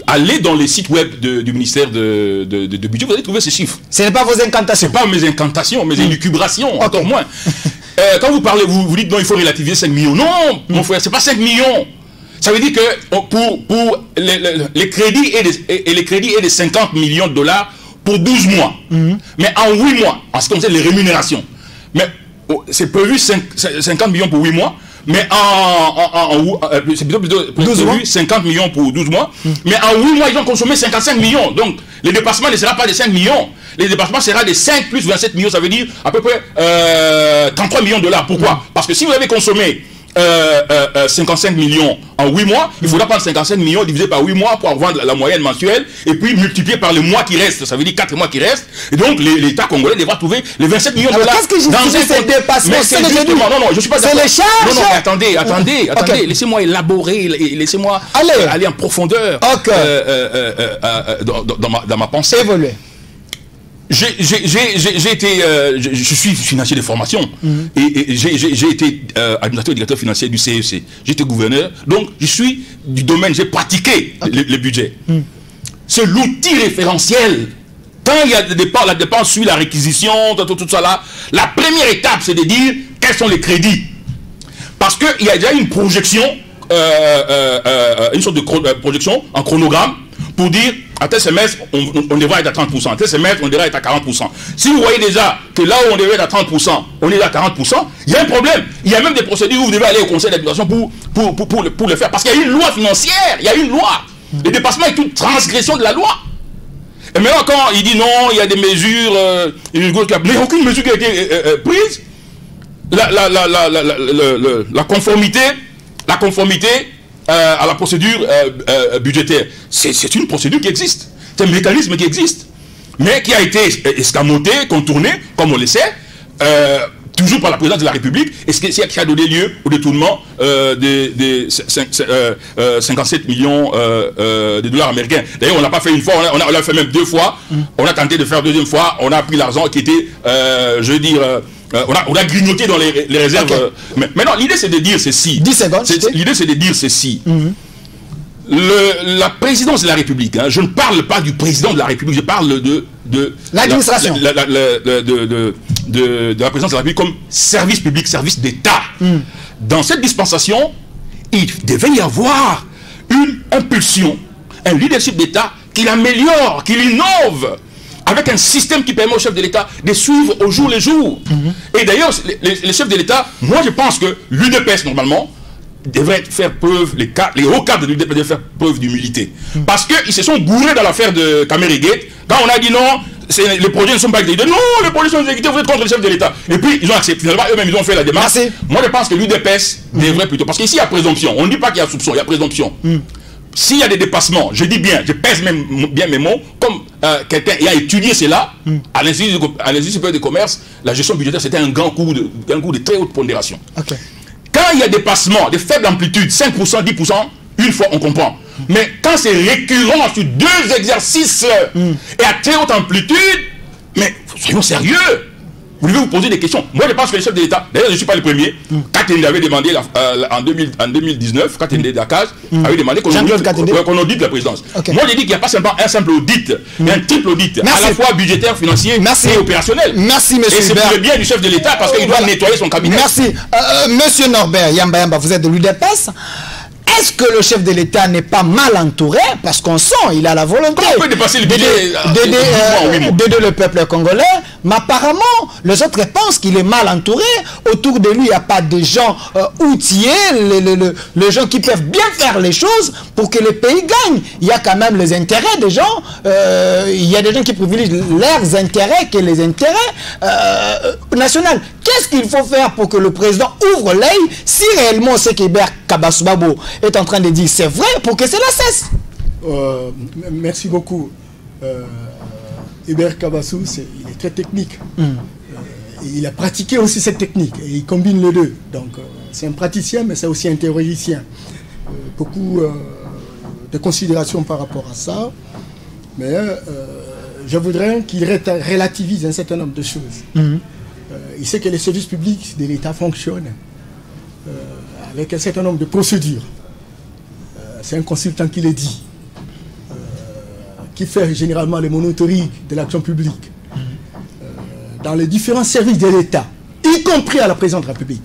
Allez dans les sites web du ministère de budget, vous allez trouver ces chiffres. Ce n'est pas vos incantations. Ce n'est pas mes incantations, mes élucubrations, encore moins. Quand vous parlez, vous dites non, il faut relativiser 5 millions. Non, mon frère, ce n'est pas 5 millions. Ça veut dire que pour les crédits et les crédits est de 50 millions de dollars pour 12 mois. Mais en 8 mois, en ce qui concerne les rémunérations. Mais c'est prévu 50 millions pour 8 mois. Mais c'est plutôt prévu 50 millions pour 12 mois. Mais en 8 mois, ils ont consommé 55 millions. Donc, les dépassements ne sera pas de 5 millions. Les dépassements sera de 5 plus 27 millions. Ça veut dire à peu près 33 millions de dollars. Pourquoi? Parce que si vous avez consommé 55 millions en 8 mois, il faudra prendre 55 millions divisé par 8 mois pour avoir la moyenne mensuelle et puis multiplier par les mois qui restent, ça veut dire 4 mois qui restent, et donc l'État congolais devra trouver les 27 millions de dollars. Qu'est-ce que j'ai dépassement? C'est justement, non, je suis pas d'accord. C'est les charges. Non, mais attendez, Okay. laissez-moi élaborer, laissez-moi aller en profondeur dans ma pensée. Évoluer. Je suis financier de formation et j'ai été administrateur et directeur financier du CEC. J'étais gouverneur, donc je suis du domaine, j'ai pratiqué le budget. C'est l'outil référentiel. Quand il y a des dépenses, la dépense suit la réquisition, tout ça là. La première étape, c'est de dire quels sont les crédits. Parce qu'il y a déjà une projection, une sorte de projection en chronogramme pour dire à tel semestre, on devrait être à 30%. À tel semestre, on devrait être à 40%. Si vous voyez déjà que là où on devrait être à 30%, on est à 40%, il y a un problème. Il y a même des procédures où vous devez aller au conseil d'administration pour le faire. Parce qu'il y a une loi financière, il y a une loi. Le dépassement est une transgression de la loi. Et maintenant, quand il dit non, il y a des mesures, mais aucune mesure qui a été prise, la conformité à la procédure budgétaire, c'est une procédure qui existe, c'est un mécanisme qui existe, mais qui a été escamoté, contourné, comme on le sait, toujours par la présidence de la République, et ce qui a donné lieu au détournement des 57 millions de dollars américains. D'ailleurs, on l'a pas fait une fois, on l'a fait même 2 fois, on a tenté de faire 2e fois, on a pris l'argent qui était, je veux dire, on a grignoté dans les réserves. Okay. Mais maintenant, l'idée c'est de dire ceci. 10 secondes. L'idée c'est de dire ceci. La présidence de la République, je ne parle pas du président de la République, je parle de l'administration. De la présidence de la République comme service public, service d'État. Dans cette dispensation, il devait y avoir une impulsion, un leadership d'État qui l'améliore, qui l'innove, avec un système qui permet au chef de l'État de suivre au jour le jour. Et d'ailleurs, les chefs de l'État, moi je pense que l'UDPS normalement devraient faire preuve, les hauts cadres de l'UDP devraient faire preuve d'humilité. Parce qu'ils se sont gourés dans l'affaire de Kamere-Gate, quand on a dit non, les projets ne sont pas exécutés. Non, les projets sont exécutés, vous êtes contre le chef de l'État. Et puis, ils ont accepté. Finalement, eux-mêmes, ils ont fait la démarche. Merci. Moi, je pense que l'UDPS devrait plutôt. Parce qu'ici, il y a présomption. On ne dit pas qu'il y a soupçon, il y a présomption. S'il y a des dépassements, je dis bien, je pèse même bien mes mots, comme quelqu'un a étudié cela à l'Institut supérieur de commerce, la gestion budgétaire, c'était un grand coup de très haute pondération. Okay. Quand il y a des dépassements, de faible amplitude, 5%, 10%, une fois, on comprend. Mais quand c'est récurrent sur 2 exercices et à très haute amplitude, mais soyons sérieux. Vous devez vous poser des questions. Moi, je pense que les chefs de l'État, d'ailleurs, je ne suis pas le premier, quand il avait demandé en 2019, quand il était d'Akaj, avait demandé qu'on audite la présidence. Okay. Moi, j'ai dit qu'il n'y a pas simplement un simple audit, mais un triple audit, à la fois budgétaire, financier et opérationnel. Merci, monsieur Et c'est pour le bien du chef de l'État, parce qu'il doit nettoyer son cabinet. Merci. Monsieur Norbert Yamba, vous êtes de l'UDPS. Est-ce que le chef de l'État n'est pas mal entouré? Parce qu'on sent, il a la volonté d'aider le peuple congolais. Mais apparemment, les autres pensent qu'il est mal entouré. Autour de lui, il n'y a pas de gens outillés, les gens qui peuvent bien faire les choses pour que le pays gagne. Il y a quand même les intérêts des gens. Il y a des gens qui privilégient leurs intérêts que les intérêts nationaux. Qu'est-ce qu'il faut faire pour que le président ouvre l'œil si réellement ce qu'Hébert Kabasoubabo est en train de dire c'est vrai, pour que cela cesse? Merci beaucoup. Hébert Kabassou, il est très technique. Il a pratiqué aussi cette technique et il combine les deux. Donc c'est un praticien, mais c'est aussi un théoricien. Beaucoup de considérations par rapport à ça. Mais je voudrais qu'il relativise un certain nombre de choses. Il sait que les services publics de l'État fonctionnent avec un certain nombre de procédures. C'est un consultant qui le dit, qui fait généralement le monitoring de l'action publique dans les différents services de l'État, y compris à la présidente de la République.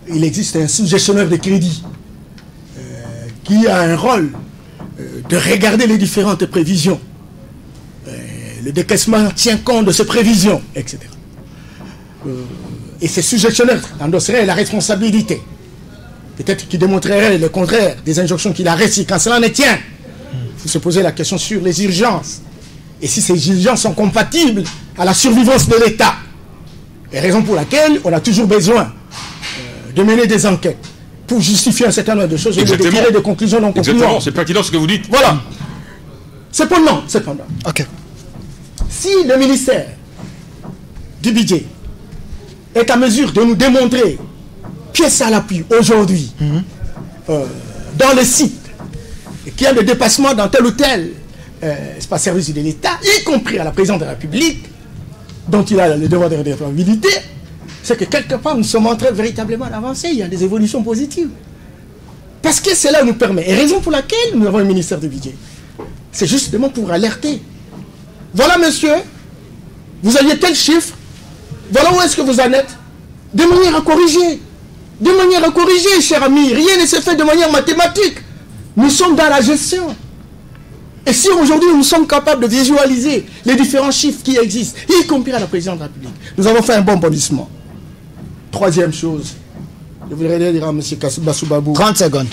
Il existe un sous-gestionnaire de crédit qui a un rôle de regarder les différentes prévisions. Le décaissement tient compte de ces prévisions, etc. Et ces sous-gestionnaires endosseraient la responsabilité. Peut-être qu'il démontrerait le contraire des injonctions qu'il a reçues. Quand cela ne tient, il faut se poser la question sur les urgences. Et si ces urgences sont compatibles à la survivance de l'État. Et raison pour laquelle on a toujours besoin de mener des enquêtes pour justifier un certain nombre de choses et de tirer des conclusions non concluantes. Exactement, c'est pertinent ce que vous dites. Voilà. Cependant, okay. Si le ministère du budget est à mesure de nous démontrer, pièce à l'appui, aujourd'hui, dans le site, qu'il y a des dépassements dans tel ou tel service de l'État, y compris à la présidente de la République, dont il a le devoir de redevabilité, c'est que quelque part nous sommes en train véritablement d'avancer, il y a des évolutions positives. Parce que cela nous permet, et raison pour laquelle nous avons un ministère du budget, c'est justement pour alerter. Voilà monsieur, vous aviez tel chiffre, voilà où est-ce que vous en êtes, de manière à corriger. De manière à corriger, cher ami, rien ne se fait de manière mathématique. Nous sommes dans la gestion. Et si aujourd'hui nous sommes capables de visualiser les différents chiffres qui existent, y compris à la présidente de la République, nous avons fait un bon bondissement. Troisième chose, je voudrais dire à M. Kabasoubabo 30 secondes.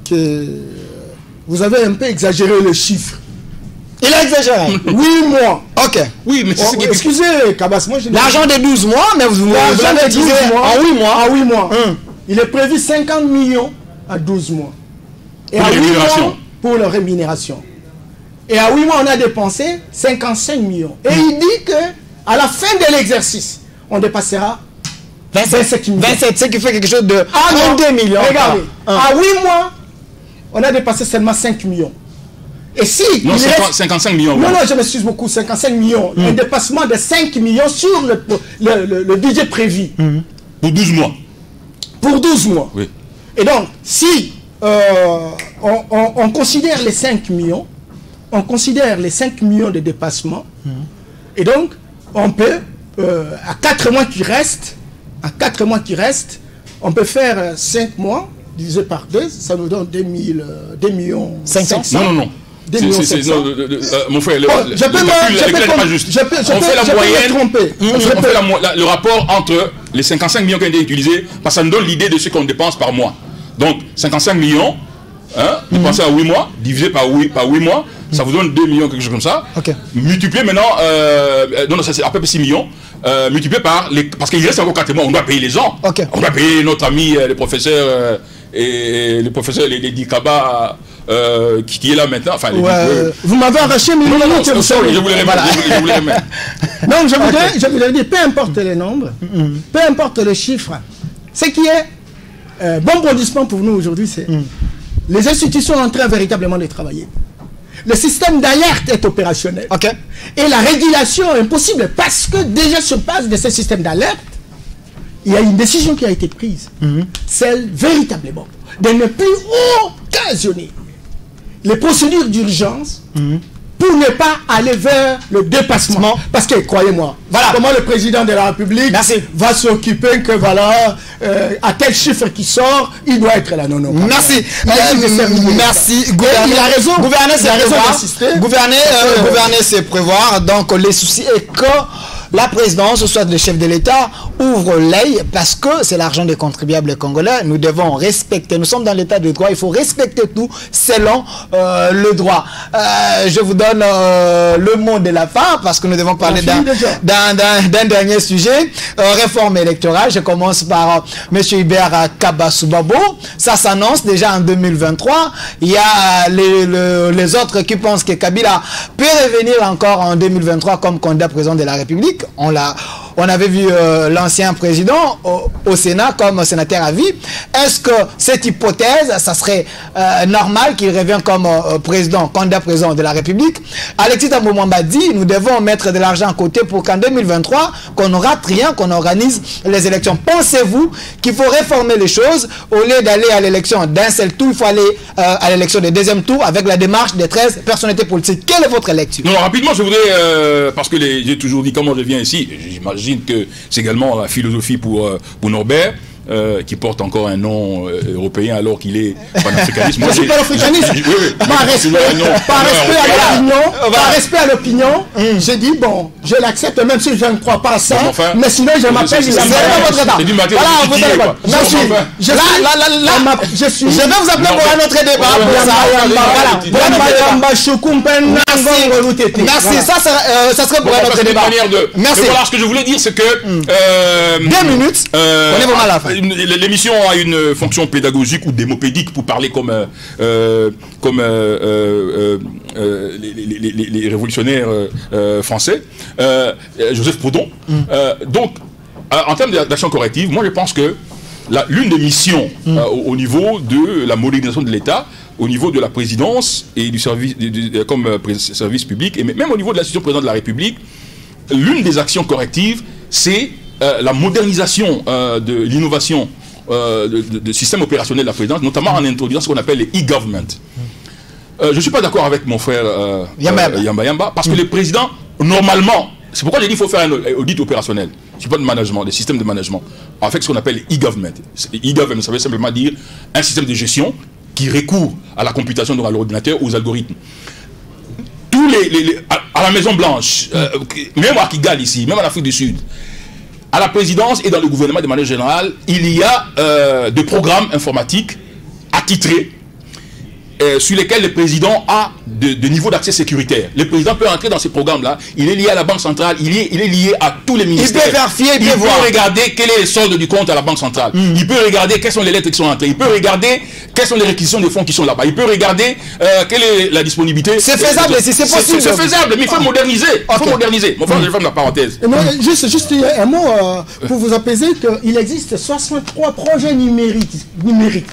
Que vous avez un peu exagéré le chiffre. Il a exagéré. 8 mois. Ok. Oui, mais c'est ce qui... Excusez, Kabas, moi je... L'argent de 12 mois, mais vous l'avez dit en 8 mois. En 8 mois. Il est prévu 50 millions à 12 mois. Et pour à 8 mois, pour la rémunération. Et à 8 mois, on a dépensé 55 millions. Et il dit que à la fin de l'exercice, on dépassera 27 millions. 27, ce qui fait quelque chose de 32 millions. Regardez, à 8 mois, on a dépassé seulement 5 millions. Et si... Non, 55 millions. Non, non, je m'excuse beaucoup, 55 millions. Un dépassement de 5 millions sur le budget prévu. Pour 12 mois. Pour 12 mois. Oui. Et donc, si on considère les 5 millions, on considère les 5 millions de dépassement, et donc, on peut, à 4 mois qui restent, on peut faire 5 mois, divisé par 2, ça nous donne 2 millions 500. Non. Mon frère, le calcul n'est pas juste. On fait la moyenne, on fait le rapport entre les 55 millions qui ont été utilisés, parce que ça nous donne l'idée de ce qu'on dépense par mois. Donc, 55 millions, dépensés à 8 mois, divisé par 8 mois, ça vous donne 2 millions, quelque chose comme ça. Multiplié maintenant, non, ça c'est à peu près 6 millions, multiplié par les... Parce qu'il reste encore 4 mois, on doit payer les gens. On doit payer notre ami, le professeur, et le professeur, les Dikaba, qui est là maintenant. Enfin, vous m'avez arraché mes minutes. Je voulais remettre. Donc, je voudrais dire, peu importe les nombres, peu importe le chiffre, ce qui est bon bondissement pour nous aujourd'hui, c'est les institutions sont en train véritablement de travailler. Le système d'alerte est opérationnel. Et la régulation est impossible parce que déjà sur base de ce système d'alerte, il y a une décision qui a été prise. Celle véritablement de ne plus occasionner les procédures d'urgence pour ne pas aller vers le dépassement. Parce que, croyez-moi, voilà comment le président de la République va s'occuper que, voilà, à tel chiffre qui sort, il doit être là. Non. Merci. Merci. Il a raison. Gouverner, c'est prévoir. Donc, les soucis est que la présidence, soit le chef de l'État, ouvre l'œil parce que c'est l'argent des contribuables congolais. Nous devons respecter. Nous sommes dans l'État de droit. Il faut respecter tout selon le droit. Je vous donne le mot de la fin parce que nous devons parler d'un dernier sujet. Réforme électorale. Je commence par M. Hubert Kabasoubabo. Ça s'annonce déjà en 2023. Il y a les autres qui pensent que Kabila peut revenir encore en 2023 comme candidat président de la République. On avait vu l'ancien président au Sénat comme sénateur à vie. Est-ce que cette hypothèse, ça serait normal qu'il revienne comme candidat président de la République? Alexis Thambwe Mwamba dit, nous devons mettre de l'argent à côté pour qu'en 2023, qu'on ne rate rien, qu'on organise les élections. Pensez-vous qu'il faut réformer les choses au lieu d'aller à l'élection d'un seul tour, il faut aller à l'élection du deuxième tour avec la démarche des 13 personnalités politiques? Quelle est votre lecture? Non, rapidement, je voudrais, parce que j'ai toujours dit comment je viens ici, j'imagine que c'est également la philosophie pour Norbert, qui porte encore un nom européen alors qu'il est panafricaniste. Moi, je suis panafricaniste. Par respect à l'opinion, j'ai dit, bon, je l'accepte même si je ne crois pas à ça, mais sinon je m'appelle... C'est du matin. Merci. Je vais vous appeler pour un autre débat. Merci. Ça serait pour un autre débat. Merci. Voilà, ce que je voulais dire, c'est que... 2 minutes. On est vraiment à la fin. L'émission a une fonction pédagogique ou démopédique pour parler comme les révolutionnaires français, Joseph Proudhon. Donc, en termes d'action corrective, moi je pense que l'une des missions au niveau de la modernisation de l'État, au niveau de la présidence et du service comme service public, et même au niveau de l'institution présidente de la République, l'une des actions correctives, c'est la modernisation de l'innovation de système opérationnel de la présidence, notamment en introduisant ce qu'on appelle les e-government. Je ne suis pas d'accord avec mon frère Yamba, parce que les présidents, normalement, c'est pourquoi j'ai dit qu'il faut faire un audit opérationnel. Je ne pas de management, des systèmes de management. En fait, ce qu'on appelle les e-government. E-government, ça veut simplement dire un système de gestion qui recourt à la computation dans l'ordinateur, aux algorithmes. Tous à la Maison Blanche, même à Kigali ici, même en Afrique du Sud, à la présidence et dans le gouvernement de manière générale, il y a des programmes informatiques attitrés sur lesquels le président a de niveaux d'accès sécuritaire. Le président peut entrer dans ces programmes-là, il est lié à la Banque centrale, il est lié à tous les ministères. Il peut vérifier, il peut regarder quel est le solde du compte à la Banque centrale. Il peut regarder quelles sont les lettres qui sont entrées. Il peut regarder quelles sont les réquisitions des fonds qui sont là-bas. Il peut regarder quelle est la disponibilité. C'est faisable, si c'est possible. C'est faisable, mais il faut moderniser. Il faut moderniser. Mon frère, je ferme la parenthèse. Juste un mot pour vous apaiser qu'il existe 63 projets numériques.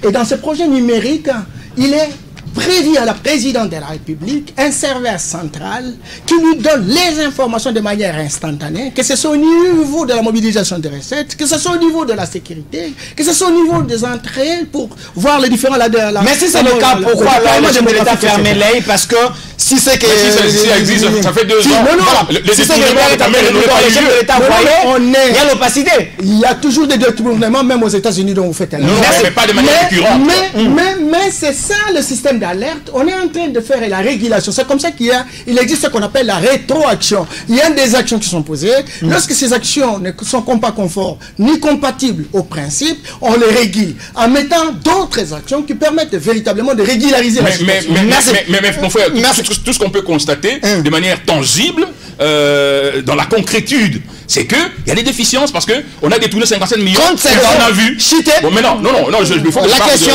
Et dans ces projets numériques, il est prévu à la présidente de la République un serveur central qui nous donne les informations de manière instantanée, que ce soit au niveau de la mobilisation des recettes, que ce soit au niveau de la sécurité, que ce soit au niveau des entrées pour voir les différents... Mais si c'est le cas, pourquoi alors le l'État fermer l'œil? Parce que si c'est que... Si ça existe, ça fait 2 ans. Si c'est que l'État il y a l'opacité. Il y a toujours des détournements, même aux États-Unis dont vous faites un... Non, mais pas de manière récurrente. Mais c'est ça le système d'alerte. d'alerte, on est en train de faire la régulation. C'est comme ça il existe ce qu'on appelle la rétroaction. Il y a des actions qui sont posées. Lorsque ces actions ne sont pas conformes ni compatibles au principe, on les régule en mettant d'autres actions qui permettent véritablement de régulariser la situation. Mais mon frère, tout ce qu'on peut constater de manière tangible, dans la concrétude, c'est qu'il y a des déficiences parce qu'on a détourné 57 millions. 30 secondes. On a vu. Bon, mais non, il faut que la question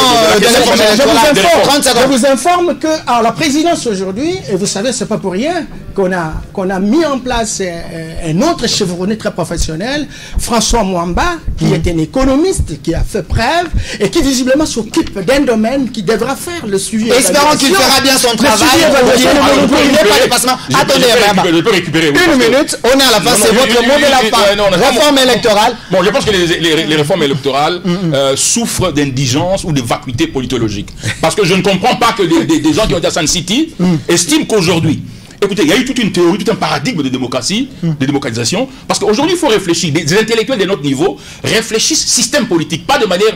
je vous informe que la présidence aujourd'hui, et vous savez, c'est pas pour rien qu'on a mis en place un autre chevronné très professionnel, François Mwamba, qui est un économiste, qui a fait preuve et qui visiblement s'occupe d'un domaine qui devra faire le suivi. Espérons qu'il fera bien son travail. Attendez, je peux récupérer. Une minute, on est à la fin, c'est votre mot de la fin. Réforme électorale. Bon, je pense que les réformes électorales souffrent d'indigence ou de vacuité politologique. Parce que je ne comprends pas que des gens qui ont été à Sun City estiment qu'aujourd'hui, écoutez, il y a eu toute une théorie, tout un paradigme de démocratie, de démocratisation, parce qu'aujourd'hui, il faut réfléchir. Des intellectuels de notre niveau réfléchissent système politique, pas de manière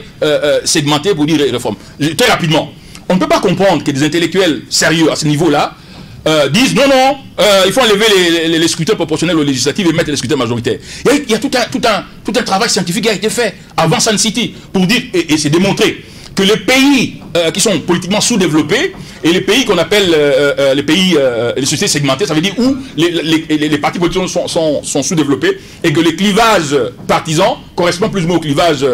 segmentée pour dire réforme. Très rapidement, on ne peut pas comprendre que des intellectuels sérieux à ce niveau-là disent non, il faut enlever les scrutins proportionnels aux législatives et mettre les scrutins majoritaires. Il y a tout un travail scientifique qui a été fait avant Sun City pour dire, et c'est démontré, que les pays qui sont politiquement sous-développés et les pays qu'on appelle les sociétés segmentées, ça veut dire où les partis politiques sont sous-développés et que les clivages partisans correspondent plus ou moins au clivage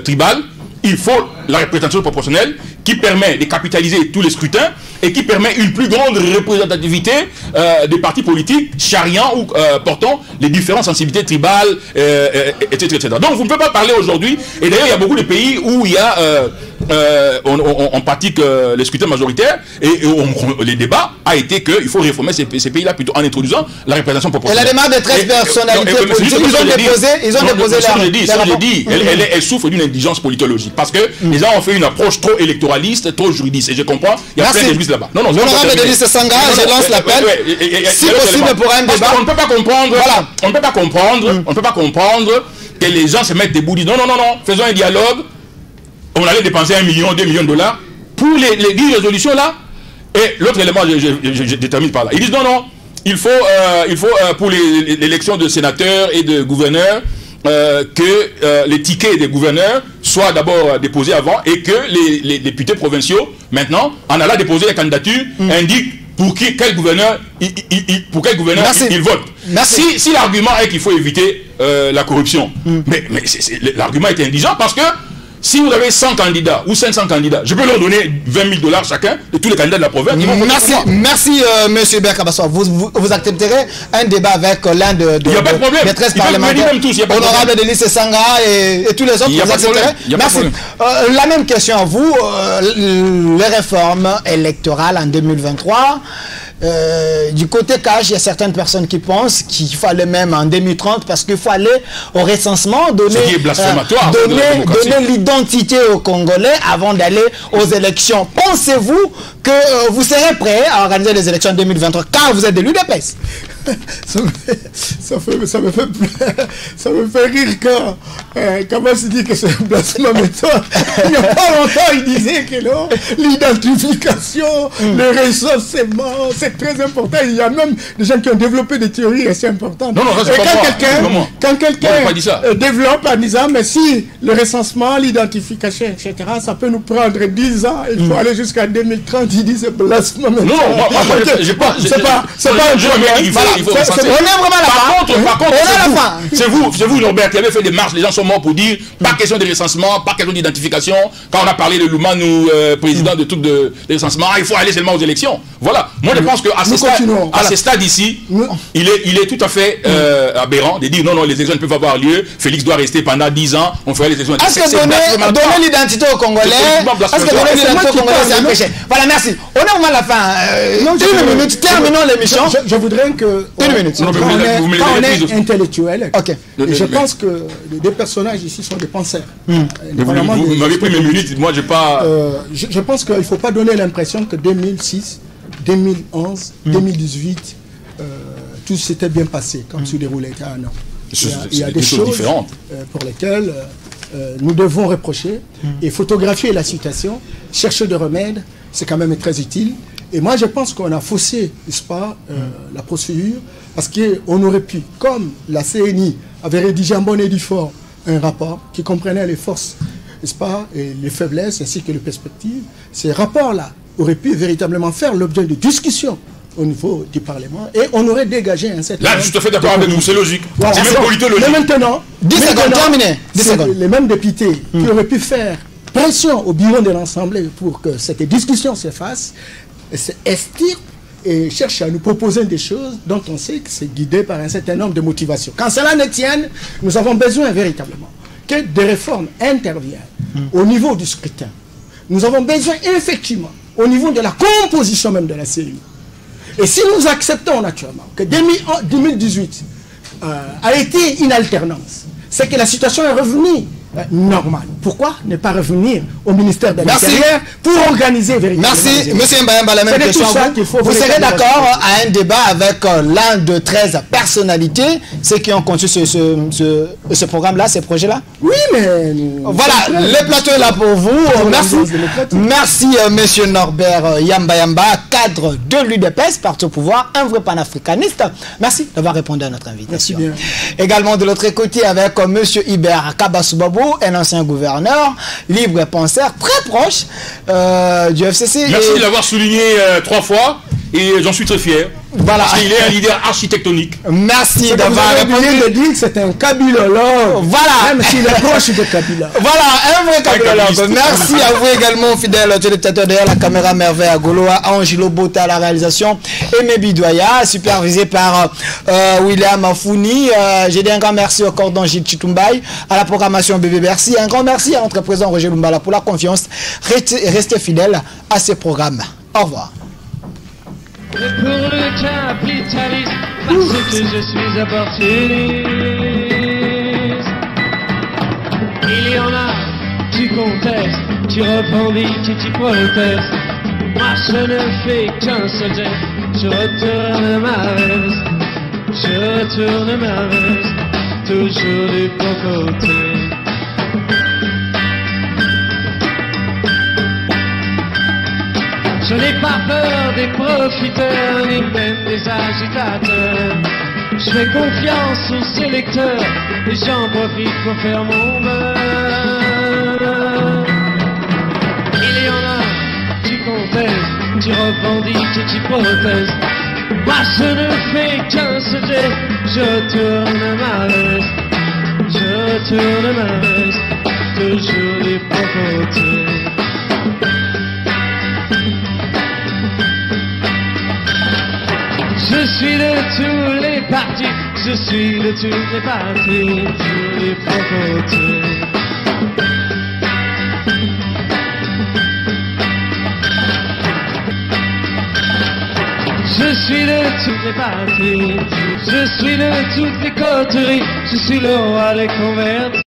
tribal. Il faut la représentation proportionnelle qui permet de capitaliser tous les scrutins et qui permet une plus grande représentativité des partis politiques charriant ou portant les différentes sensibilités tribales, etc., etc. Donc vous ne pouvez pas parler aujourd'hui, et d'ailleurs il y a beaucoup de pays où il y a on pratique les scrutins majoritaires et les débats a été qu'il faut réformer ces pays-là plutôt en introduisant la représentation proportionnelle. Et la démarche de 13 personnalités politiques, ils ont déposé elle souffre d'une indigence politologique parce que les gens ont fait une approche trop électoraliste, trop juridiste, et je comprends, il y a plein de juristes là-bas. Honorable Denis Sanga, je lance l'appel. Si possible pour un débat. On ne peut pas comprendre, on ne peut pas comprendre que les gens se mettent debout, disent non, faisons un dialogue, on allait dépenser 1 million, 2 millions de dollars pour les 10 résolutions là. Et l'autre élément, je détermine par là. Ils disent non, il faut pour l'élection de sénateurs et de gouverneurs, que les tickets des gouverneurs soient d'abord déposés avant et que les députés provinciaux, maintenant, en allant déposer les candidatures, indiquent pour quel gouverneur ils votent. Si l'argument est qu'il faut éviter la corruption, mais l'argument est indigent parce que si vous avez 100 candidats ou 500 candidats, je peux leur donner 20 000 $ chacun de tous les candidats de la province. Merci, monsieur Berkabasoa. Vous accepterez un débat avec l'un des 13 parlementaires, honorable Denis Sanga et tous les autres. Vous accepterez? Merci. La même question à vous. Les réformes électorales en 2023. Du côté cash, il y a certaines personnes qui pensent qu'il fallait même en 2030 parce qu'il faut aller au recensement, donner l'identité aux Congolais avant d'aller aux élections. Pensez-vous que vous serez prêt à organiser les élections en 2023 quand vous êtes de l'UDPS? Ça me fait rire quand on se dit que c'est un blasphème. Il n'y a pas longtemps, il disait que l'identification, le recensement, c'est très important. Il y a même des gens qui ont développé des théories assez importantes. Quand quelqu'un développe en disant, mais si le recensement, l'identification, etc., ça peut nous prendre 10 ans, il faut aller jusqu'à 2030, il dit c'est blasphème. Non, c'est pas un jeu. Par contre, c'est vous, Norbert, qui avez fait des marches, les gens sont morts pour dire pas question de recensement, pas question d'identification. Quand on a parlé de Loumanou, président de tout de recensement, il faut aller seulement aux élections. Voilà. Moi, je pense qu'à ce stade ici, il est tout à fait aberrant de dire non, les élections ne peuvent avoir lieu. Félix doit rester pendant 10 ans. On ferait les élections. Est-ce que donner l'identité aux Congolais, c'est empêché? Voilà, merci. On est au moment de la fin. Une minute, terminons l'émission. Je voudrais que... Quand on est intellectuel, je pense que les deux personnages ici sont des penseurs. Vous m'avez pris mes minutes, moi j'ai pas... Je pense qu'il ne faut pas donner l'impression que 2006, 2011, 2018, tout s'était bien passé, comme se déroulait. Non. Il y a des choses différentes pour lesquelles nous devons reprocher et photographier la situation, chercher des remèdes c'est quand même très utile. Et moi, je pense qu'on a faussé, n'est-ce pas, la procédure, parce qu'on aurait pu, comme la CNI avait rédigé en bonne et due forme un rapport qui comprenait les forces, n'est-ce pas, et les faiblesses ainsi que les perspectives, ces rapports-là auraient pu véritablement faire l'objet de discussions au niveau du Parlement et on aurait dégagé un certain... Là, je suis tout à fait d'accord avec vous, c'est logique. Voilà, c'est même politologique. Mais maintenant, 10 secondes, terminé. 10 secondes. Les mêmes députés qui auraient pu faire pression au bureau de l'Assemblée pour que cette discussion se fasse, estirent et cherchent à nous proposer des choses dont on sait que c'est guidé par un certain nombre de motivations. Quand cela ne tienne, nous avons besoin véritablement que des réformes interviennent au niveau du scrutin. Nous avons besoin effectivement au niveau de la composition même de la CEI. Et si nous acceptons naturellement que 2018 a été une alternance, c'est que la situation est revenue normale. Pourquoi ne pas revenir au ministère de l'Intérieur pour organiser véritablement? Merci, M. Mbayamba, la même question. Vous serez d'accord à un débat avec l'un de 13 personnalités, ceux qui ont conçu ce programme-là, ces projets-là? Oui, mais... Voilà, le plateau est là pour vous. Merci. Merci, M. Norbert Yamba, cadre de l'UDPS, parti au pouvoir, un vrai panafricaniste. Merci d'avoir répondu à notre invitation. Merci bien. Également de l'autre côté avec M. Iber Kabasubabo, un ancien gouverneur, libre penseur, très proche du FCC. Merci de l'avoir souligné 3 fois et j'en suis très fier. Voilà. Parce qu'il est un leader architectonique. Merci d'avoir répondu. De dire que c'est un Kabilologue. Voilà. Même s'il est proche de Kabila. Voilà, un vrai Kabilologue. Merci à vous également, fidèles téléspectateurs derrière la caméra Merveille Agoloa, Angelo Bota à la réalisation, Aimé Bidoya, supervisé par William Afouni. J'ai dit un grand merci au cordon Gilles Chitumbaï, à la programmation Bébé Bercy. Un grand merci à notre président Roger Lumbala pour la confiance. Restez fidèles à ces programmes. Au revoir. Et pour le capitaliste, parce que je suis opportuniste. Il y en a qui contestent, qui revendiquent et qui protestent. Moi je ne fais qu'un seul geste, je retourne ma veste. Je retourne ma veste, toujours du bon côté. Je n'ai pas peur des profiteurs, ni même des agitateurs. Je fais confiance aux électeurs, et j'en profite pour faire mon beurre. Il y en a qui contestent, qui revendiquent et qui protestent. Moi je ne fais qu'un seul geste, je retourne ma veste. Je retourne ma veste, toujours du bon côté. Je suis de tous les partis, je suis de tous les partis, tous les côtés. Je suis de tous les partis, je suis de toutes les coteries, je suis le roi des convertis.